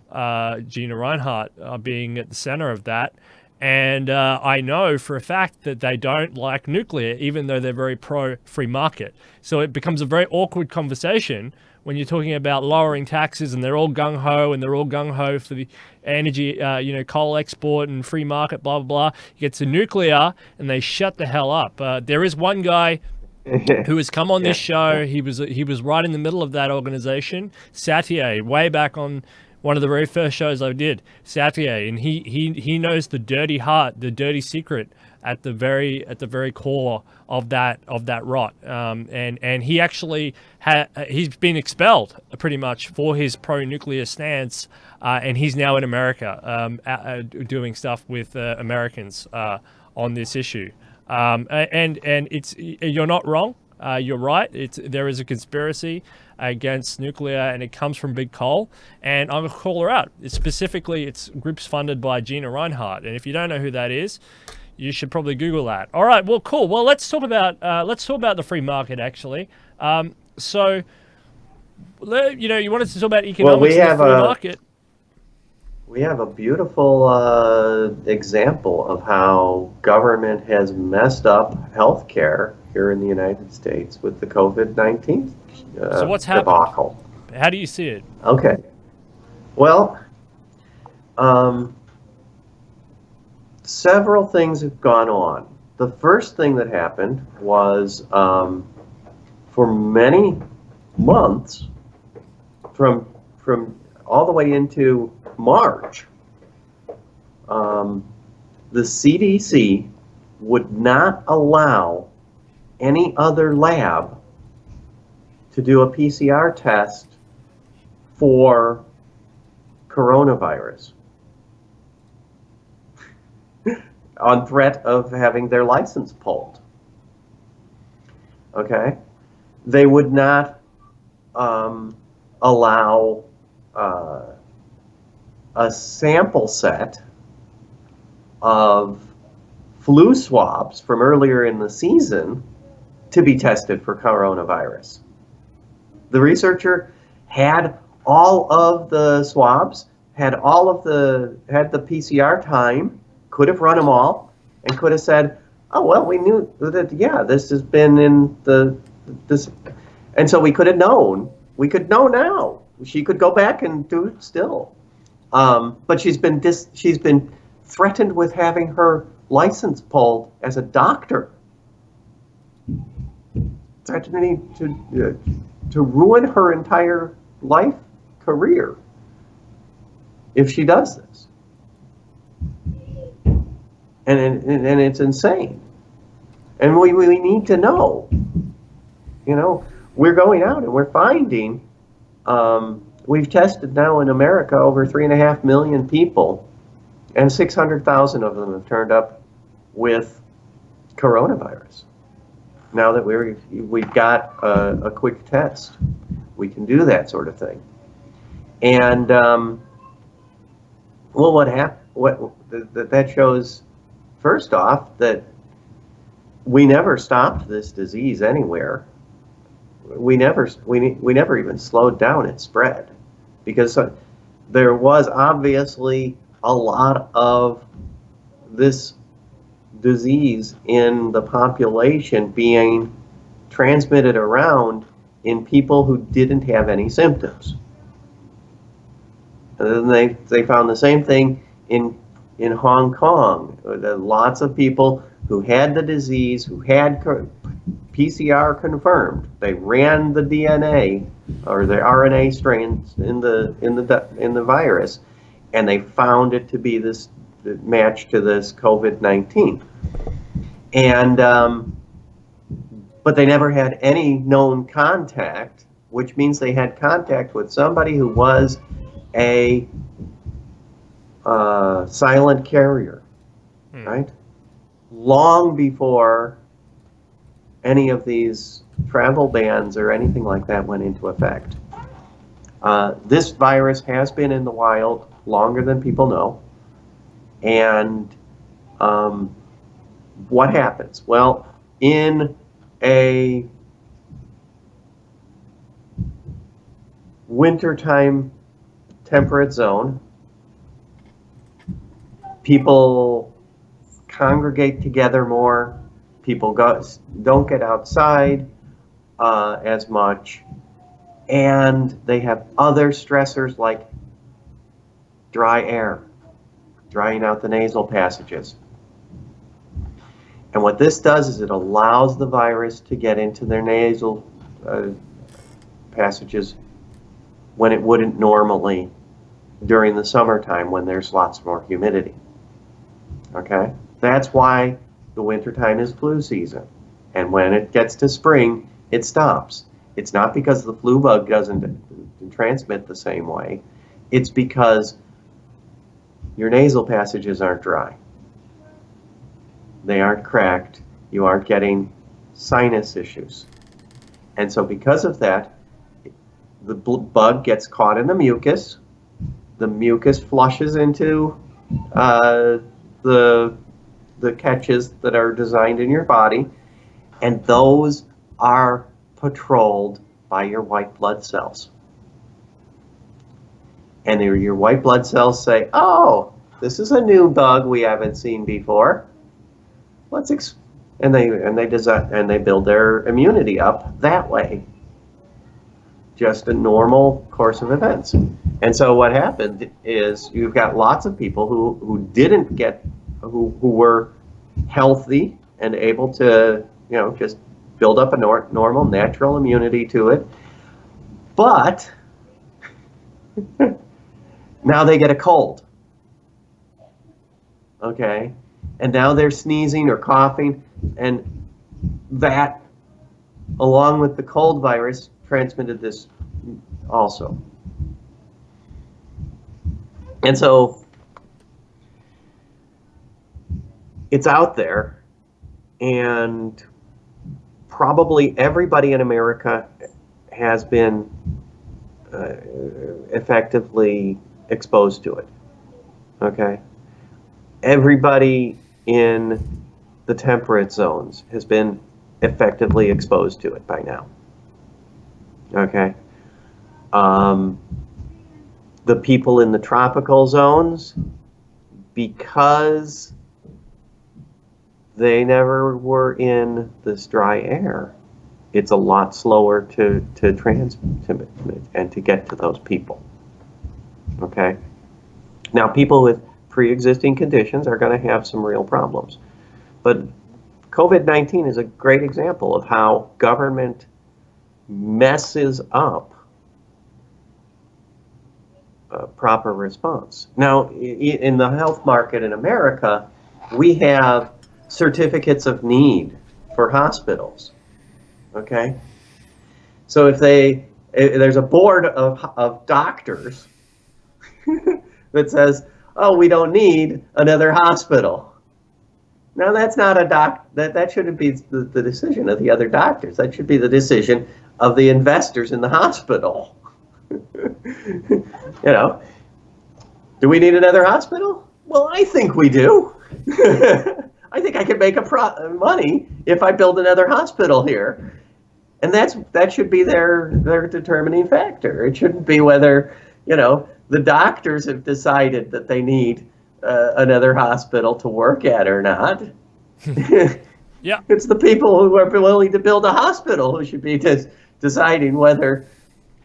Gina Reinhart being at the center of that. And I know for a fact that they don't like nuclear, even though they're very pro-free market. So it becomes a very awkward conversation when you're talking about lowering taxes, and they're all gung-ho, and they're all gung-ho for the energy, coal export and free market, blah, blah, blah. You get to nuclear, and they shut the hell up. There is one guy who has come on this show. He was right in the middle of that organization, Schattke, way back on one of the very first shows I did, Schattke, and he knows the dirty heart, the dirty secret at the very core of that rot. And he actually he's been expelled pretty much for his pro-nuclear stance, and he's now in America doing stuff with Americans on this issue. And you're not wrong. You're right. There is a conspiracy against nuclear, and it comes from big coal. And I'm gonna call her out. It's groups funded by Gina Reinhart. And if you don't know who that is, you should probably Google that. All right. Well, cool. Well, let's talk about the free market actually. So, you wanted to talk about economics in the free market. We have a beautiful example of how government has messed up healthcare here in the United States with the COVID-19 So what's happened? debacle. How do you see it? Okay. Well, several things have gone on. The first thing that happened was for many months, from all the way into March, the CDC would not allow any other lab to do a PCR test for coronavirus on threat of having their license pulled. Okay? They would not allow a sample set of flu swabs from earlier in the season to be tested for coronavirus. The researcher had all of the swabs, had the PCR time, could have run them all, and could have said, oh, well, we knew that, yeah, this has been in this, and so we could have known. We could know now. She could go back and do it still. But she's been threatened with having her license pulled as a doctor, threatening to ruin her entire life career if she does this. And it's insane. And we need to know. You know, we're going out and we're finding, we've tested now in America over 3.5 million people, and 600,000 of them have turned up with coronavirus. Now that we've got a quick test, we can do that sort of thing. And well, that shows, first off, that we never stopped this disease anywhere. We never even slowed down its spread, because there was obviously a lot of this disease in the population being transmitted around in people who didn't have any symptoms. And then they found the same thing in Hong Kong. Lots of people who had the disease, who had PCR confirmed. They ran the DNA or the RNA strains in the virus, and they found it to be this match to this COVID-19. And but they never had any known contact, which means they had contact with somebody who was a silent carrier, right? Long before any of these travel bans or anything like that went into effect. This virus has been in the wild longer than people know. And what happens? Well, in a wintertime temperate zone, people congregate together more. People don't get outside as much, and they have other stressors like dry air, drying out the nasal passages. And what this does is it allows the virus to get into their nasal passages when it wouldn't normally during the summertime when there's lots more humidity. Okay? That's why the wintertime is flu season. And when it gets to spring, it stops. It's not because the flu bug doesn't transmit the same way. It's because your nasal passages aren't dry. They aren't cracked. You aren't getting sinus issues. And so because of that, the bug gets caught in the mucus. The mucus flushes into the catches that are designed in your body, and those are patrolled by your white blood cells. And your white blood cells say, oh, this is a new bug we haven't seen before. And they build their immunity up that way. just a normal course of events. And so what happened is you've got lots of people who didn't get, who were healthy and able to, just build up a normal, natural immunity to it. But now they get a cold. Okay? And now they're sneezing or coughing, and that, along with the cold virus, transmitted this also. And so it's out there, and probably everybody in America has been effectively exposed to it. Okay? Everybody in the temperate zones has been effectively exposed to it by now. Okay? The people in the tropical zones, because they never were in this dry air, it's a lot slower to transmit and to get to those people. Okay? Now, people with pre-existing conditions are going to have some real problems. But COVID-19 is a great example of how government messes up a proper response. Now, in the health market in America, we have certificates of need for hospitals. Okay? So if there's a board of doctors that says, oh, we don't need another hospital. Now, that's not that shouldn't be the decision of the other doctors. That should be the decision of the investors in the hospital. Do we need another hospital? Well, I think we do. I think I can make money if I build another hospital here. And that should be their determining factor. It shouldn't be whether, the doctors have decided that they need another hospital to work at or not. Yeah. It's the people who are willing to build a hospital who should be deciding whether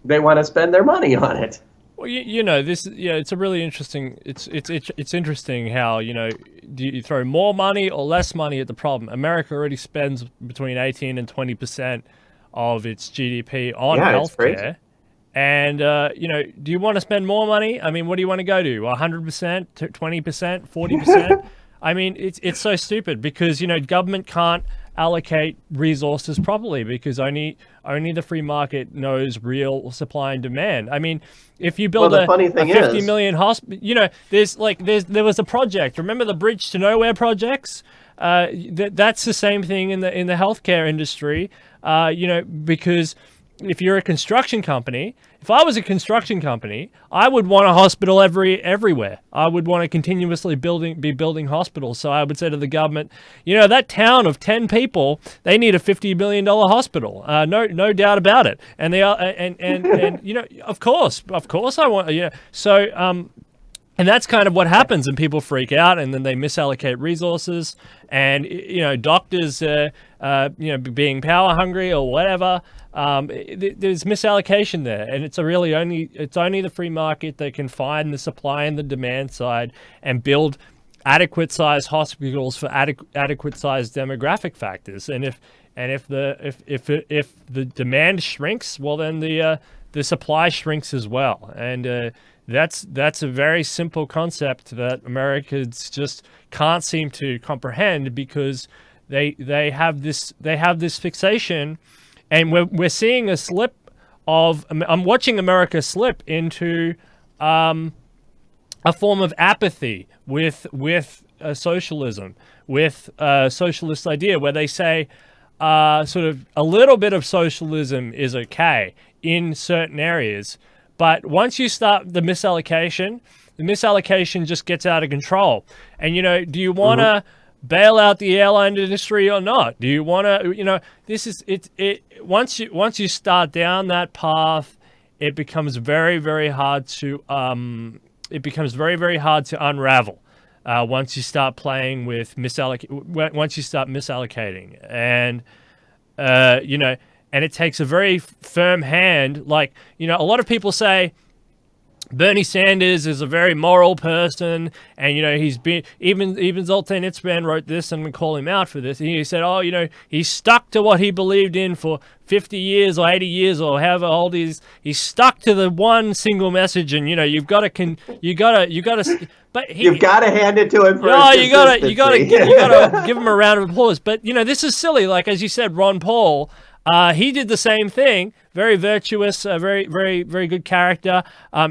they want to spend their money on it. Well, it's a really interesting. It's interesting how do you throw more money or less money at the problem? America already spends between 18 and 20% of its GDP on healthcare. And, do you want to spend more money? I mean, what do you want to go to? 100%, 20%, 40%? I mean, it's so stupid because, government can't allocate resources properly because only the free market knows real supply and demand. I mean, if you build a 50 million hospital, there was a project. Remember the Bridge to Nowhere projects? That's the same thing in the healthcare industry, because if you're a construction company, if I was a construction company, I would want a hospital everywhere. I would want to continuously be building hospitals. So I would say to the government, that town of 10 people, they need a $50 million hospital. No doubt about it. And they are, and of course I want, So, and that's kind of what happens, and people freak out, and then they misallocate resources, and doctors, being power hungry or whatever. There's misallocation there, and it's only the free market that can find the supply and the demand side and build adequate sized hospitals for adequate sized demographic factors. And if the demand shrinks, well then the supply shrinks as well. And that's a very simple concept that Americans just can't seem to comprehend because they have this fixation, and we're seeing a slip of. I'm watching America slip into a form of apathy with socialism, with a socialist idea where they say sort of a little bit of socialism is okay in certain areas. But once you start the misallocation just gets out of control. And, do you want to bail out the airline industry or not? Do you want to, this is, once you start down that path, it becomes very, very hard to, unravel. Once you start playing with once you start misallocating. And, and it takes a very firm hand. Like, you know, a lot of people say Bernie Sanders is a very moral person, and, you know, he's been, even Zoltan Itzban wrote this, and we call him out for this. He said, oh, you know, he's stuck to what he believed in for 50 years or 80 years or however old he is. He's stuck to the one single message, and, you know, you've got to, but you've got to hand it to him for you gotta give him a round of applause. But, you know, this is silly. Like, as you said, Ron Paul, he did the same thing. Very virtuous, very, very, very good character.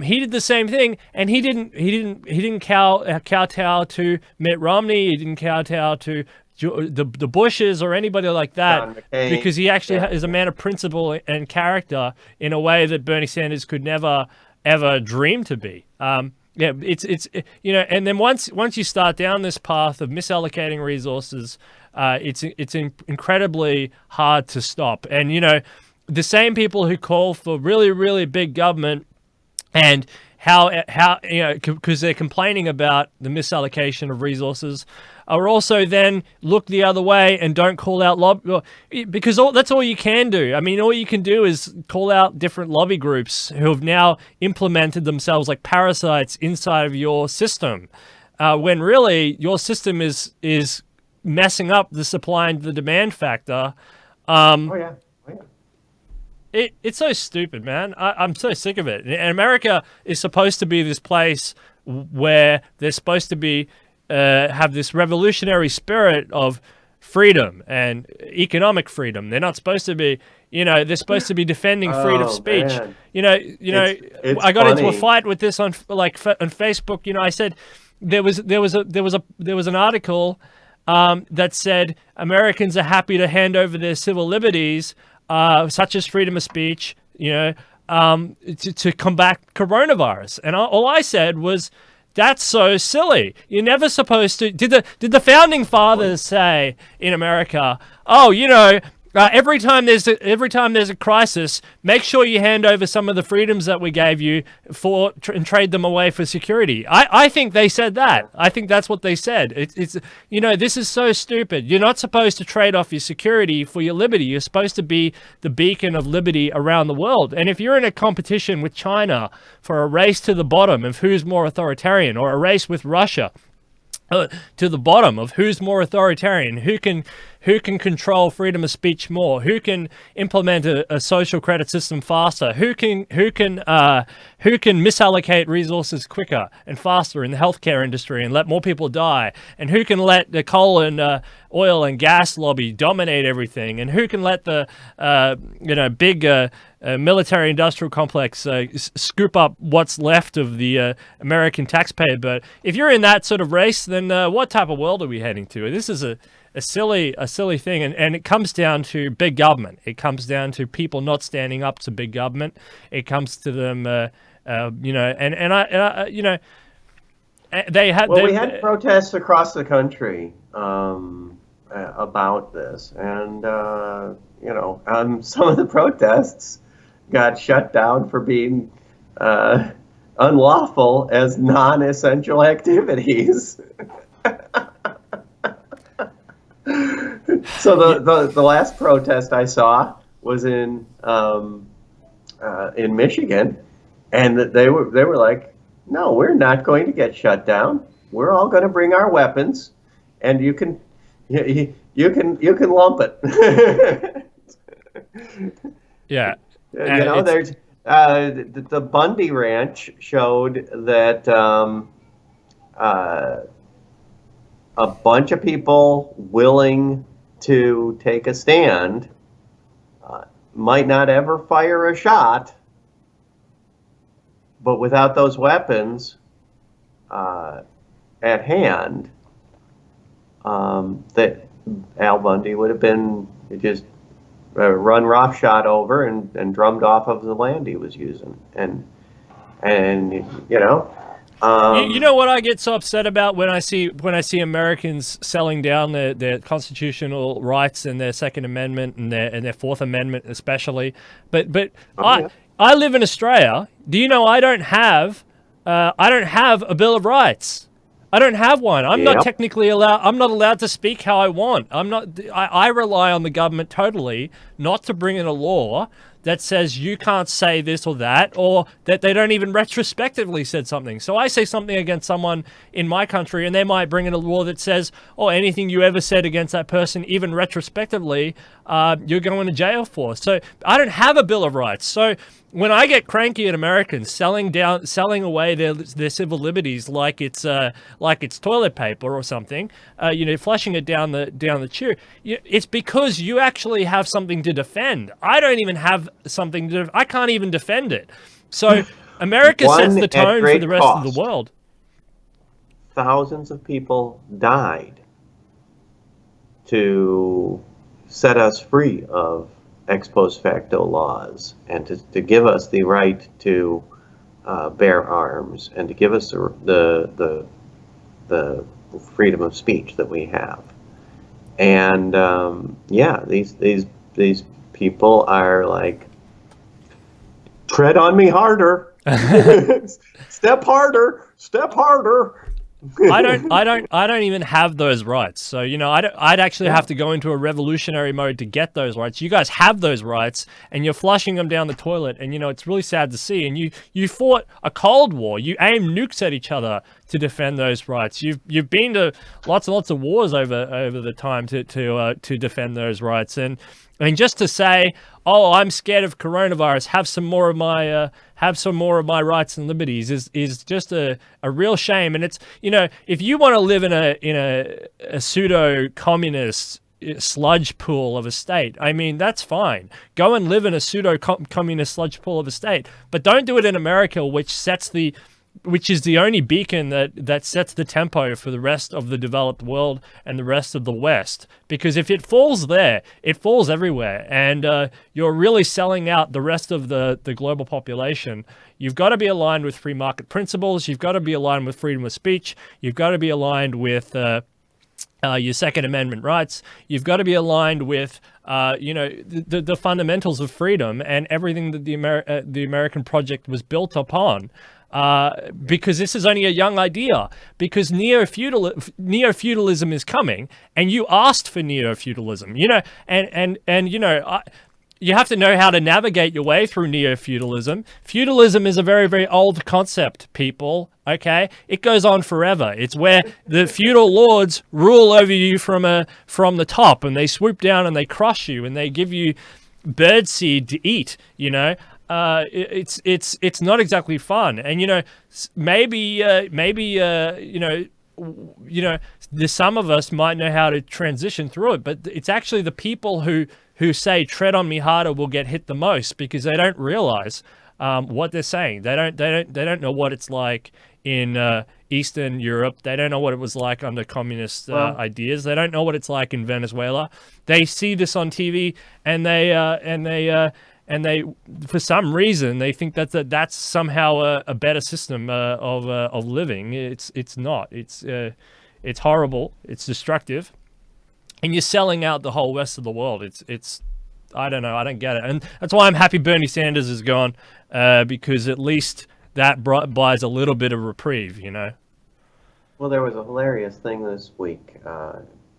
He did the same thing, and he didn't kowtow to Mitt Romney. He didn't kowtow to the Bushes or anybody like that, because he actually is a man of principle and character in a way that Bernie Sanders could never ever dream to be. Yeah, it's you know, and then once you start down this path of misallocating resources, it's incredibly hard to stop. And, you know, the same people who call for really, really big government, and how you know, because they're complaining about the misallocation of resources, are also then look the other way and don't call out lobby, because that's all you can do. I mean, all you can do is call out different lobby groups who have now implemented themselves like parasites inside of your system, when really your system is messing up the supply and the demand factor. It's so stupid, man. I'm so sick of it. And America is supposed to be this place where they're supposed to be have this revolutionary spirit of freedom and economic freedom. They're not supposed to be, you know, they're supposed to be defending freedom of speech. Man. You know, it's I got into a fight with this on Facebook. You know, I said there was an article that said Americans are happy to hand over their civil liberties, such as freedom of speech, you know, to combat coronavirus. And all I said was, that's so silly. You're never supposed to. Did the founding fathers say in America, oh, you know, every time there's a crisis, make sure you hand over some of the freedoms that we gave you and trade them away for security? I think they said that. I think that's what they said. It's you know, this is so stupid. You're not supposed to trade off your security for your liberty. You're supposed to be the beacon of liberty around the world. And if you're in a competition with China for a race to the bottom of who's more authoritarian, or a race with Russia to the bottom of who's more authoritarian, who can control freedom of speech more, who implement a social credit system faster, who can misallocate resources quicker and faster in the healthcare industry and let more people die, and who can let the coal and oil and gas lobby dominate everything, and who can let the big military industrial complex scoop up what's left of the American taxpayer. But if you're in that sort of race, then what type of world are we heading to? This is a silly thing, and it comes down to big government. It comes down to people not standing up to big government. It comes to them, you know, and I you know, they had. Well, we had protests across the country about this, and you know, some of the protests got shut down for being unlawful as non-essential activities. So the last protest I saw was in Michigan, and they were like, no, we're not going to get shut down. We're all going to bring our weapons, and you can lump it. Yeah. You know, there's the Bundy Ranch showed that a bunch of people willing to take a stand might not ever fire a shot, but without those weapons at hand, that Al Bundy would have been just run roughshod over and drummed off of the land he was using, and you know. You know what I get so upset about when I see Americans selling down their constitutional rights and their Second Amendment and their Fourth Amendment especially, but I live in Australia. Do you know I don't have a Bill of Rights? I don't have one. I'm not Yep. technically allowed. I'm not allowed to speak how I want. I'm not. I rely on the government totally not to bring in a law that says you can't say this or that, or that they don't even retrospectively said something. So I say something against someone in my country, and they might bring in a law that says, oh, anything you ever said against that person, even retrospectively, you're going to jail for. So I don't have a Bill of Rights. So when I get cranky at Americans selling away their civil liberties like it's toilet paper or something, flushing it down the tube, it's because you actually have something to defend. I don't even have something to. I can't even defend it. So America sets the tone for the rest of the world. Thousands of people died to set us free of ex post facto laws, and to give us the right to bear arms, and to give us the freedom of speech that we have. And these people are like, tread on me harder, step harder, step harder. I don't even have those rights. So, I'd actually have to go into a revolutionary mode to get those rights. You guys have those rights, and you're flushing them down the toilet. And, it's really sad to see. And you fought a Cold War. You aimed nukes at each other to defend those rights. You've been to lots and lots of wars over the time to defend those rights. And I mean, just to say, oh, I'm scared of coronavirus, have some more of my rights and liberties is just a real shame. And it's, if you want to live in a pseudo communist sludge pool of a state, I mean, that's fine. Go and live in a pseudo communist sludge pool of a state, but don't do it in America, which is the only beacon that sets the tempo for the rest of the developed world and the rest of the West. Because if it falls there, it falls everywhere. And you're really selling out the rest of the global population. You've got to be aligned with free market principles. You've got to be aligned with freedom of speech. You've got to be aligned with your Second Amendment rights. You've got to be aligned with the fundamentals of freedom and everything that the American project was built upon. Because this is only a young idea, because neo-feudalism is coming, and you asked for neo-feudalism, you have to know how to navigate your way through neo-feudalism. Feudalism is a very, very old concept, people, okay? It goes on forever. It's where the feudal lords rule over you from the top, and they swoop down and they crush you, and they give you birdseed to eat, it's not exactly fun. And maybe some of us might know how to transition through it, but it's actually the people who say tread on me harder will get hit the most, because they don't realize what they're saying. They don't know what it's like in Eastern Europe. They don't know what it was like under communist ideas. They don't know what it's like in Venezuela. They see this on TV, and they for some reason they think that's somehow a better system of living. It's not. It's horrible. It's destructive, and you're selling out the whole rest of the world. It's I don't know. I don't get it, and that's why I'm happy Bernie Sanders is gone, because at least that buys a little bit of reprieve. Well, there was a hilarious thing this week.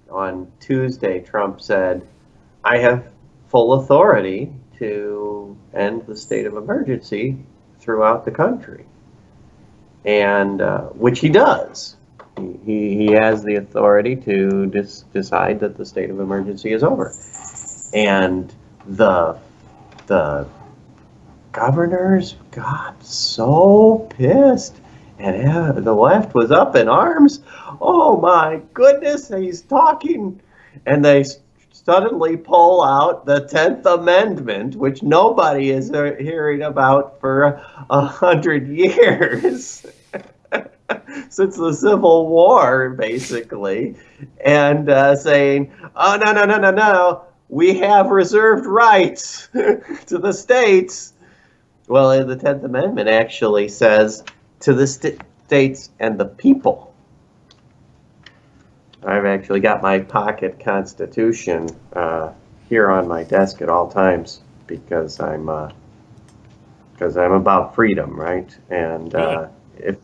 On Tuesday, Trump said, "I have full authority to end the state of emergency throughout the country," and which he does. He has the authority to decide that the state of emergency is over, and the governors got so pissed, and the left was up in arms. Oh my goodness, he's talking, and they suddenly pull out the 10th Amendment, which nobody is hearing about for 100 years, since the Civil War, basically, and saying, oh, no, we have reserved rights to the states. Well, the 10th Amendment actually says to the states and the people. I've actually got my pocket Constitution here on my desk at all times, because I'm about freedom, right? And if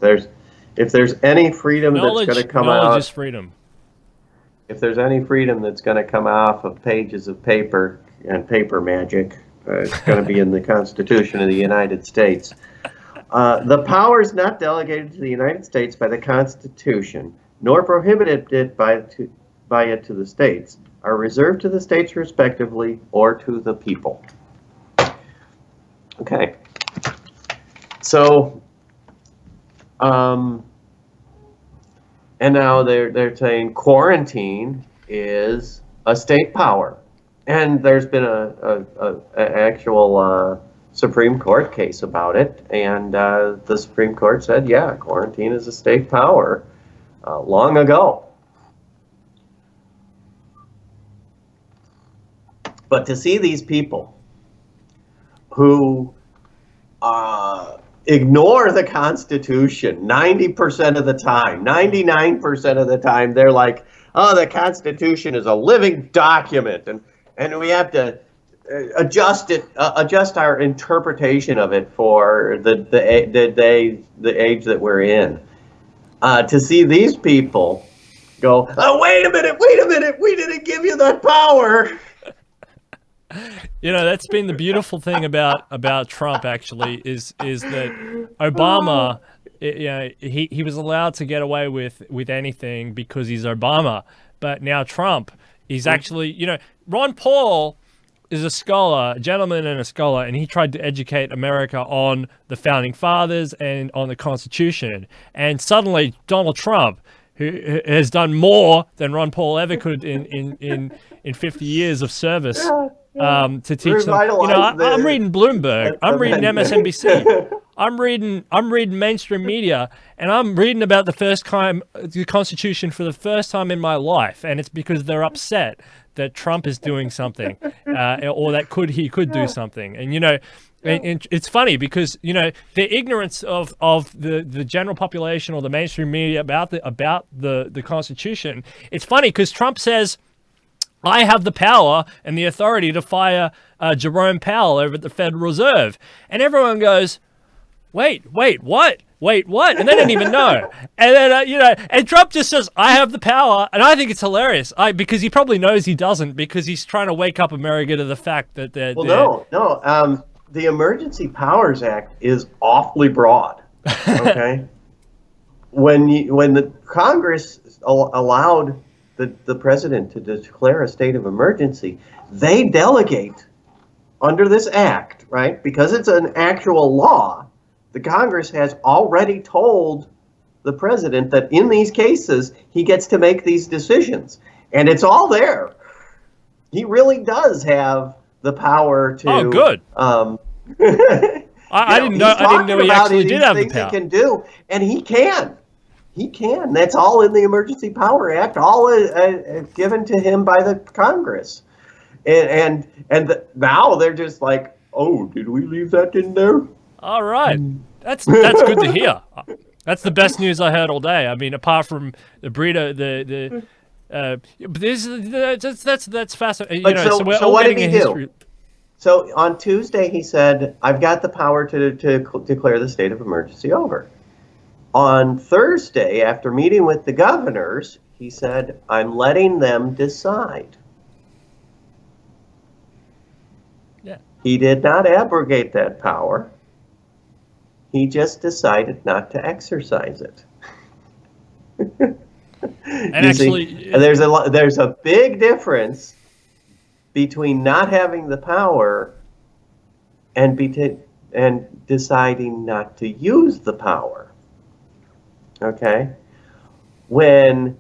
if there's any freedom that's going to come knowledge out, is freedom. if there's any freedom that's going to come off of pages of paper and paper magic, it's going to be in the Constitution of the United States. The power is not delegated to the United States by the Constitution, nor prohibited by it to the states, are reserved to the states respectively or to the people. Okay. So, and now they're saying quarantine is a state power, and there's been a actual Supreme Court case about it, and the Supreme Court said, yeah, quarantine is a state power long ago. But to see these people who ignore the Constitution 90% of the time, 99% of the time, they're like, oh, the Constitution is a living document, and we have to adjust our interpretation of it for the age that we're in. To see these people go, oh, wait a minute, we didn't give you that power. You know, that's been the beautiful thing about Trump, actually, is that Obama, you know, he was allowed to get away with anything because he's Obama. But now Trump, he's actually, you know, Ron Paul is a scholar, a gentleman and a scholar, and he tried to educate America on the founding fathers and on the Constitution. And suddenly Donald Trump, who has done more than Ron Paul ever could in 50 years of service, to teach them. You know, I'm reading Bloomberg, I'm reading MSNBC, I'm reading mainstream media, and I'm reading about the Constitution for the first time in my life, and it's because they're upset that Trump is doing something, or that he could do something. And you know, and it's funny because, you know, the ignorance of the general population or the mainstream media about the Constitution. It's funny because Trump says, I have the power and the authority to fire Jerome Powell over at the Federal Reserve. And everyone goes, wait, what? And they didn't even know. And then, you know, and Trump just says, I have the power. And I think it's hilarious because he probably knows he doesn't, because he's trying to wake up America to the fact that they're... Well, no. The Emergency Powers Act is awfully broad, okay? When the Congress allowed the president to declare a state of emergency, they delegate under this act, right? Because it's an actual law, the Congress has already told the president that in these cases, he gets to make these decisions. And it's all there. He really does have the power to... Oh, good. I didn't know he actually did have the power. He can do, and he can. He can. That's all in the Emergency Power Act, all given to him by the Congress. And now they're just like, oh, did we leave that in there? All right. That's good to hear. That's the best news I heard all day. I mean, apart from the burrito, that's fascinating. You know, so what did he do? So on Tuesday, he said, I've got the power to declare the state of emergency over. On Thursday, after meeting with the governors, he said, I'm letting them decide. Yeah. He did not abrogate that power. He just decided not to exercise it. And actually, there's a big difference between not having the power and deciding not to use the power. Okay, when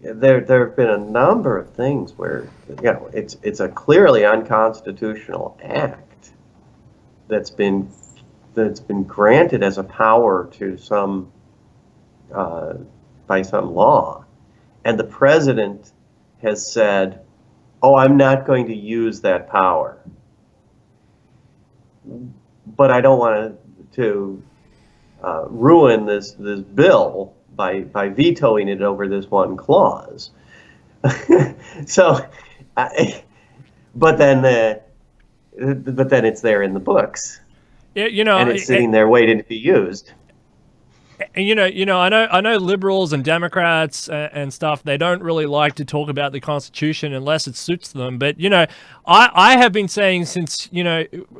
there have been a number of things where, you know, it's a clearly unconstitutional act that's been granted as a power to some by some law, and the president has said, "Oh, I'm not going to use that power." But I don't want to ruin this bill by vetoing it over this one clause. So, but then it's there in the books. and it's sitting there waiting to be used. And I know liberals and Democrats and stuff, they don't really like to talk about the Constitution unless it suits them. But I have been saying since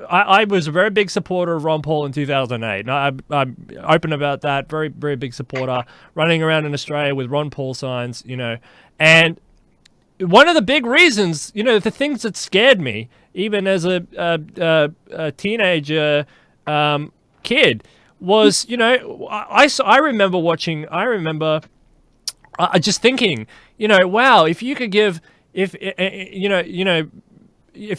I was a very big supporter of Ron Paul in 2008. And I'm open about that. Very, very big supporter. Running around in Australia with Ron Paul signs. And one of the big reasons, the things that scared me, even as a teenager kid, was I remember just thinking, wow, if you could give if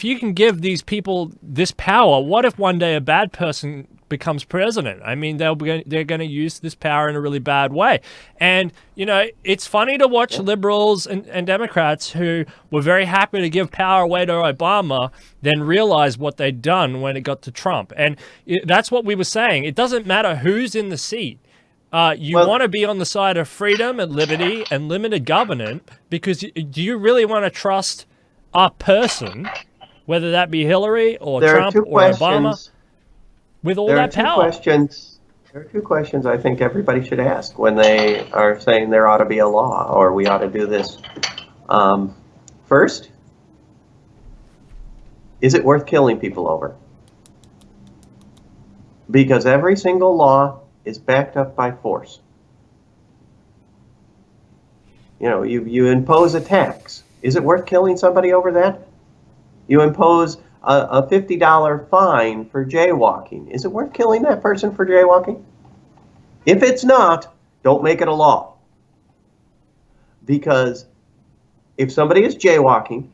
you can give these people this power, what if one day a bad person becomes president? I mean, they're going to use this power in a really bad way. And it's funny to watch liberals and Democrats who were very happy to give power away to Obama then realize what they'd done when it got to Trump. And that's what we were saying. It doesn't matter who's in the seat. You want to be on the side of freedom and liberty and limited government, because do you really want to trust a person, whether that be Hillary or Trump or Obama, with all that power? There are two questions I think everybody should ask when they are saying there ought to be a law or we ought to do this. First, is it worth killing people over? Because every single law is backed up by force. You impose a tax. Is it worth killing somebody over that? You impose a $50 fine for jaywalking. Is it worth killing that person for jaywalking? If it's not, don't make it a law. Because if somebody is jaywalking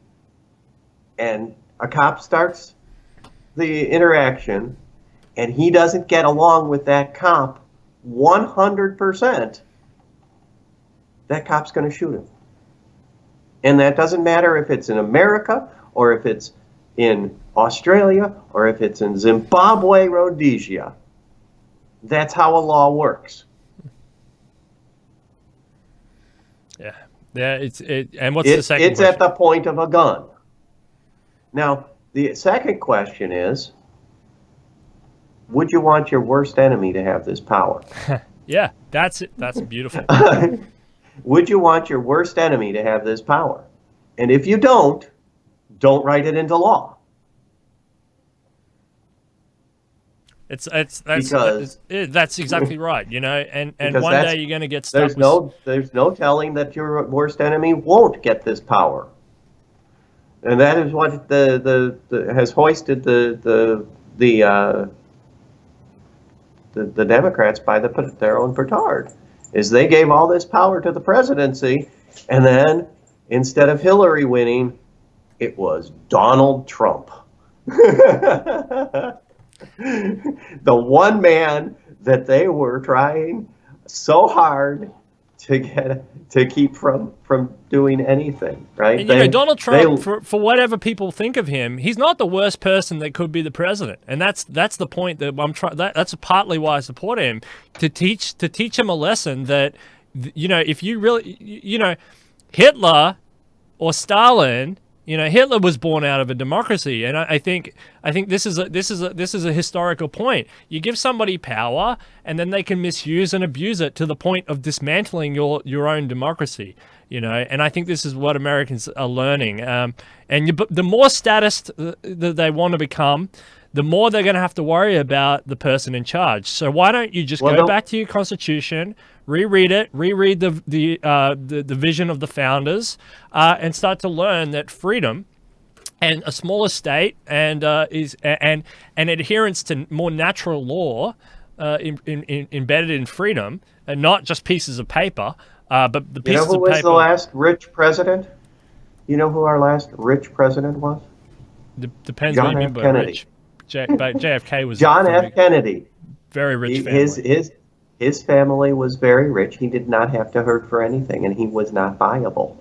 and a cop starts the interaction and he doesn't get along with that cop 100%, that cop's going to shoot him. And that doesn't matter if it's in America or if it's in Australia or if it's in Zimbabwe, Rhodesia. That's how a law works. Yeah. And what's the second It's question? at the point of a gun. Now, the second question is, would you want your worst enemy to have this power? Yeah, that's it. That's beautiful. Would you want your worst enemy to have this power? And if you don't write it into law. That's exactly right. And one day you're going to get stuck. There's no telling that your worst enemy won't get this power, and that is what has hoisted the Democrats by their own petard. Is they gave all this power to the presidency, and then instead of Hillary winning, it was Donald Trump. The one man that they were trying so hard to keep from doing anything, right? And Donald Trump, for whatever people think of him, he's not the worst person that could be the president, and that's the point that I'm trying. That's partly why I support him, to teach him a lesson that if you really Hitler or Stalin. Hitler was born out of a democracy, and I think this is a historical point. You give somebody power, and then they can misuse and abuse it to the point of dismantling your own democracy. And I think this is what Americans are learning. The more statist that they want to become, the more they're going to have to worry about the person in charge. So why don't you just go back to your Constitution, reread it, reread the vision of the founders, and start to learn that freedom and a smaller state and adherence to more natural law embedded in freedom, and not just pieces of paper, but the pieces of paper. You know who was the last rich president? You know who our last rich president was? Depends what you mean by rich. But JFK was John F. Kennedy. Very rich family. His family was very rich. He did not have to hurt for anything, and he was not viable.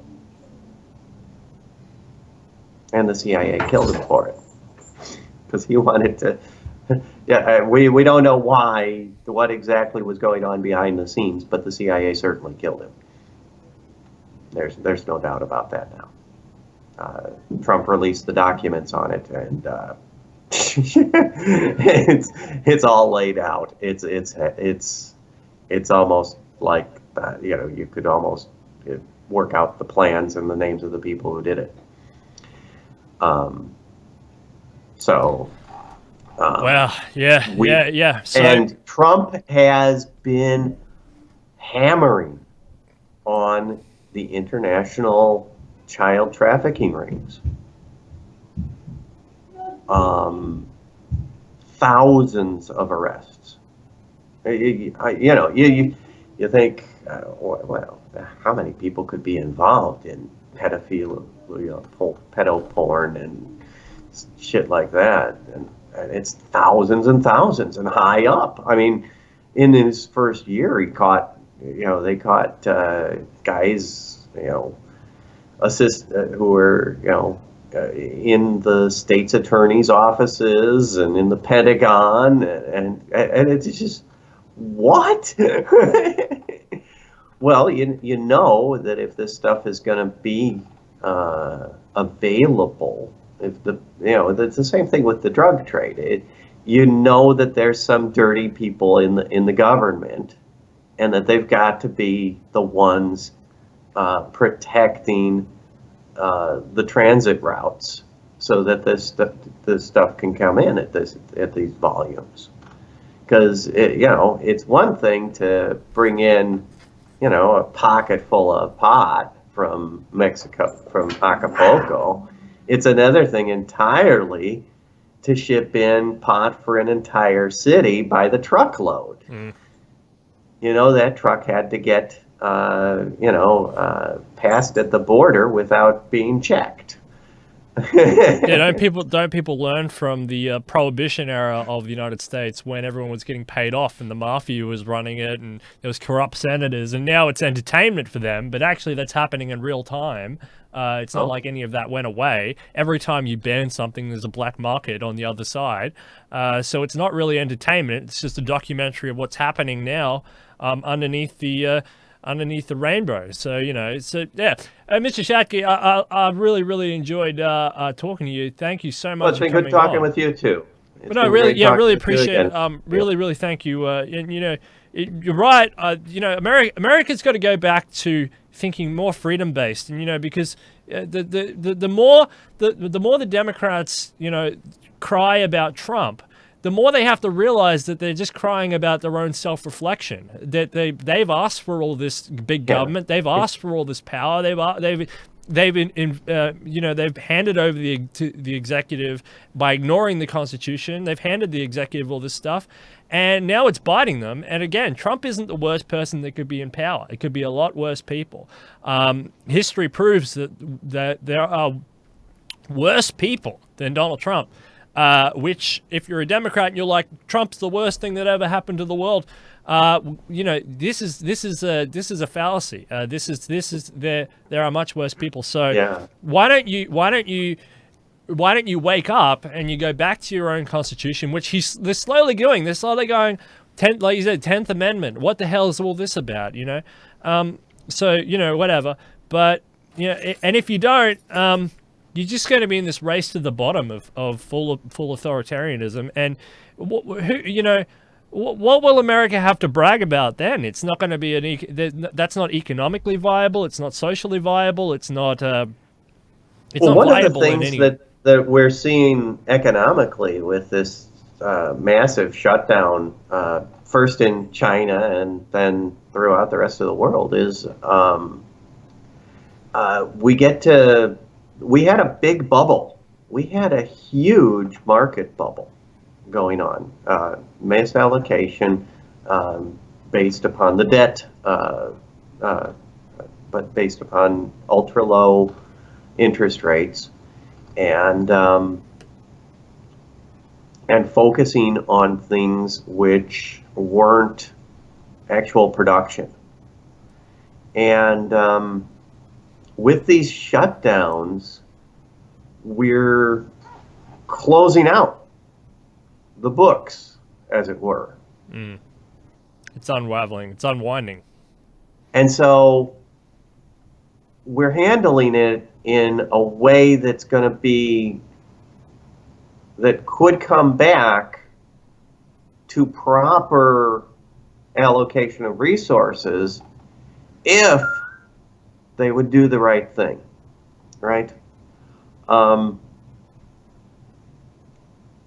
And the CIA killed him for it because he wanted to. Yeah, we don't know what exactly was going on behind the scenes, but the CIA certainly killed him. There's no doubt about that now. Trump released the documents on it, and it's all laid out. It's almost like you could almost work out the plans and the names of the people who did it. So. Wow. Yeah. So, and Trump has been hammering on the international child trafficking rings. Thousands of arrests. You think, well, how many people could be involved in pedo porn and shit like that? And it's thousands and thousands and high up. I mean, in his first year, they caught guys, who were, in the state's attorney's offices and in the Pentagon, and it's just, what? Well, you know that if this stuff is going to be available, it's the same thing with the drug trade. You know that there's some dirty people in the government, and that they've got to be the ones protecting the transit routes so that this stuff can come in at these volumes. Because it's one thing to bring in a pocket full of pot from Mexico, from Acapulco. It's another thing entirely to ship in pot for an entire city by the truckload. That truck had to get passed at the border without being checked. Yeah, don't people learn from the Prohibition era of the United States, when everyone was getting paid off and the mafia was running it and there was corrupt senators, and now it's entertainment for them, but actually that's happening in real time. It's not like any of that went away. Every time you ban something, there's a black market on the other side. So it's not really entertainment. It's just a documentary of what's happening now underneath the rainbow. So, yeah. Mr. Schattke, I really, really enjoyed talking to you. Thank you so much. Well, it's been good talking with you too. Really appreciate it. Really thank you. And you're right. America's got to go back to thinking more freedom based, and because the more the Democrats cry about Trump, the more they have to realize that they're just crying about their own self-reflection. That they've asked for all this big government, they've asked for all this power, they've handed over to the executive by ignoring the Constitution. They've handed the executive all this stuff, and now it's biting them. And again, Trump isn't the worst person that could be in power. It could be a lot worse people. History proves that there are worse people than Donald Trump. Which, if you're a Democrat and you're like, Trump's the worst thing that ever happened to the world, this is a fallacy. There are much worse people. So why don't you wake up and you go back to your own Constitution, which they're slowly going. They're slowly going. Like you said, 10th Amendment. What the hell is all this about? So whatever. But and if you don't, you're just going to be in this race to the bottom of full authoritarianism. And what will America have to brag about then? It's not going to be that's not economically viable. It's not socially viable. It's not. It's not one viable of the things that we're seeing economically with this massive shutdown, first in China and then throughout the rest of the world, is we had a big bubble. We had a huge market bubble going on. Mass allocation based upon the debt, but based upon ultra low interest rates, and focusing on things which weren't actual production. And with these shutdowns, we're closing out the books, as it were. It's unraveling. It's unwinding. And so we're handling it in a way that's going to be that could come back to proper allocation of resources if they would do the right thing, right?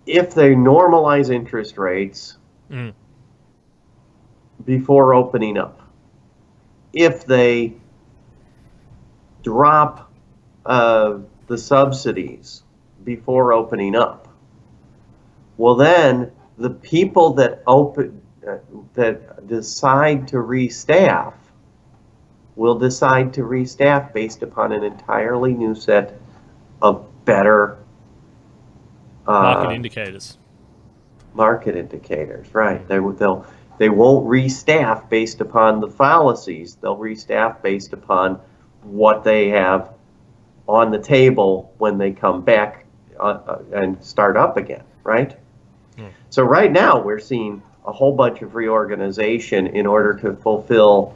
If they normalize interest rates before opening up, if they drop the subsidies before opening up, well, then the people that decide to restaff will decide to restaff based upon an entirely new set of better market indicators. Market indicators, right? They won't restaff based upon the fallacies. They'll restaff based upon what they have on the table when they come back and start up again, right? So right now we're seeing a whole bunch of reorganization in order to fulfill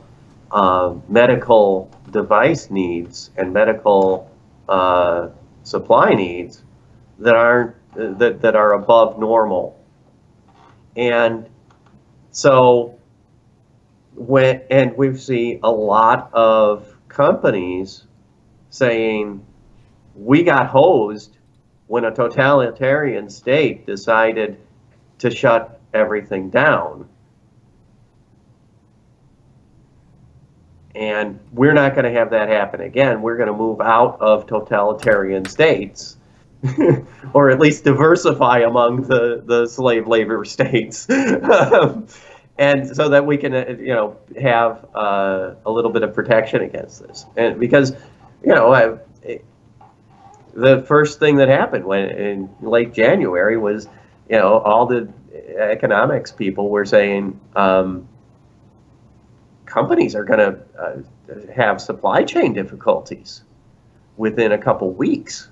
medical device needs and medical supply needs that are above normal. And so we've seen a lot of companies saying, we got hosed when a totalitarian state decided to shut everything down. And we're not going to have that happen again. We're going to move out of totalitarian states, or at least diversify among the slave labor states. And so that we can, have a little bit of protection against this. And because, the first thing that happened in late January was, all the economics people were saying companies are going to have supply chain difficulties within a couple weeks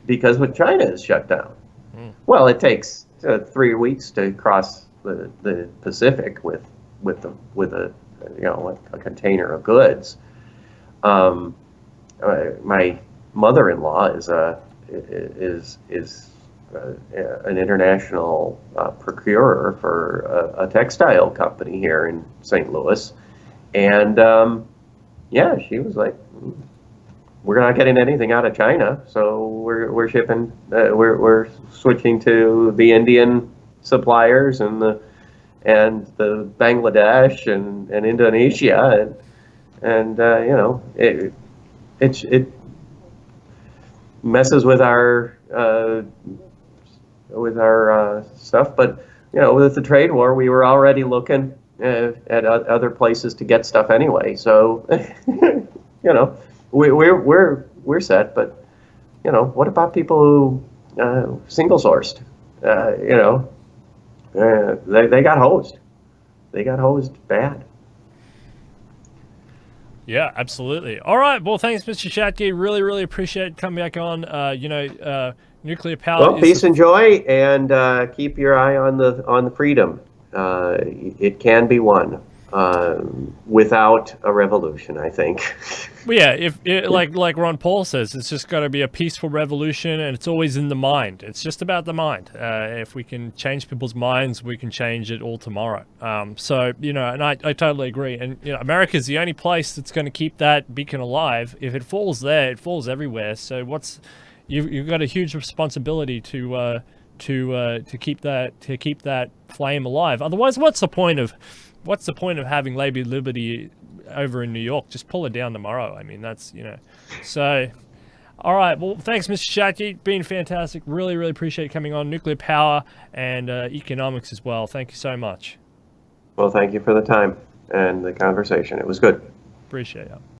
because what China is shut down. Well, it takes 3 weeks to cross the Pacific with a container of goods. My mother-in-law is an international procurer for a textile company here in St. Louis, and she was like, we're not getting anything out of China, so we're shipping, we're switching to the Indian suppliers and the Bangladesh and Indonesia, and it messes with our stuff. But with the trade war, we were already looking at other places to get stuff anyway. So we're set. But what about people who single sourced? They got hosed. They got hosed bad. Yeah, absolutely. All right. Well, thanks, Mr. Schattke. Really, really appreciate coming back on. Nuclear power. Well, peace and joy, and keep your eye on the freedom. It can be won without a revolution, I think. Well, yeah, like Ron Paul says, it's just got to be a peaceful revolution, and it's always in the mind. It's just about the mind. If we can change people's minds, we can change it all tomorrow. So, and I totally agree. And America's the only place that's going to keep that beacon alive. If it falls there, it falls everywhere. So you've got a huge responsibility to keep that flame alive. Otherwise, what's the point of having Lady Liberty over in New York? Just pull it down tomorrow. I mean, that's So, all right. Well, thanks, Mr. Schattke. Been fantastic. Really, really appreciate coming on. Nuclear power and economics as well. Thank you so much. Well, thank you for the time and the conversation. It was good. Appreciate it.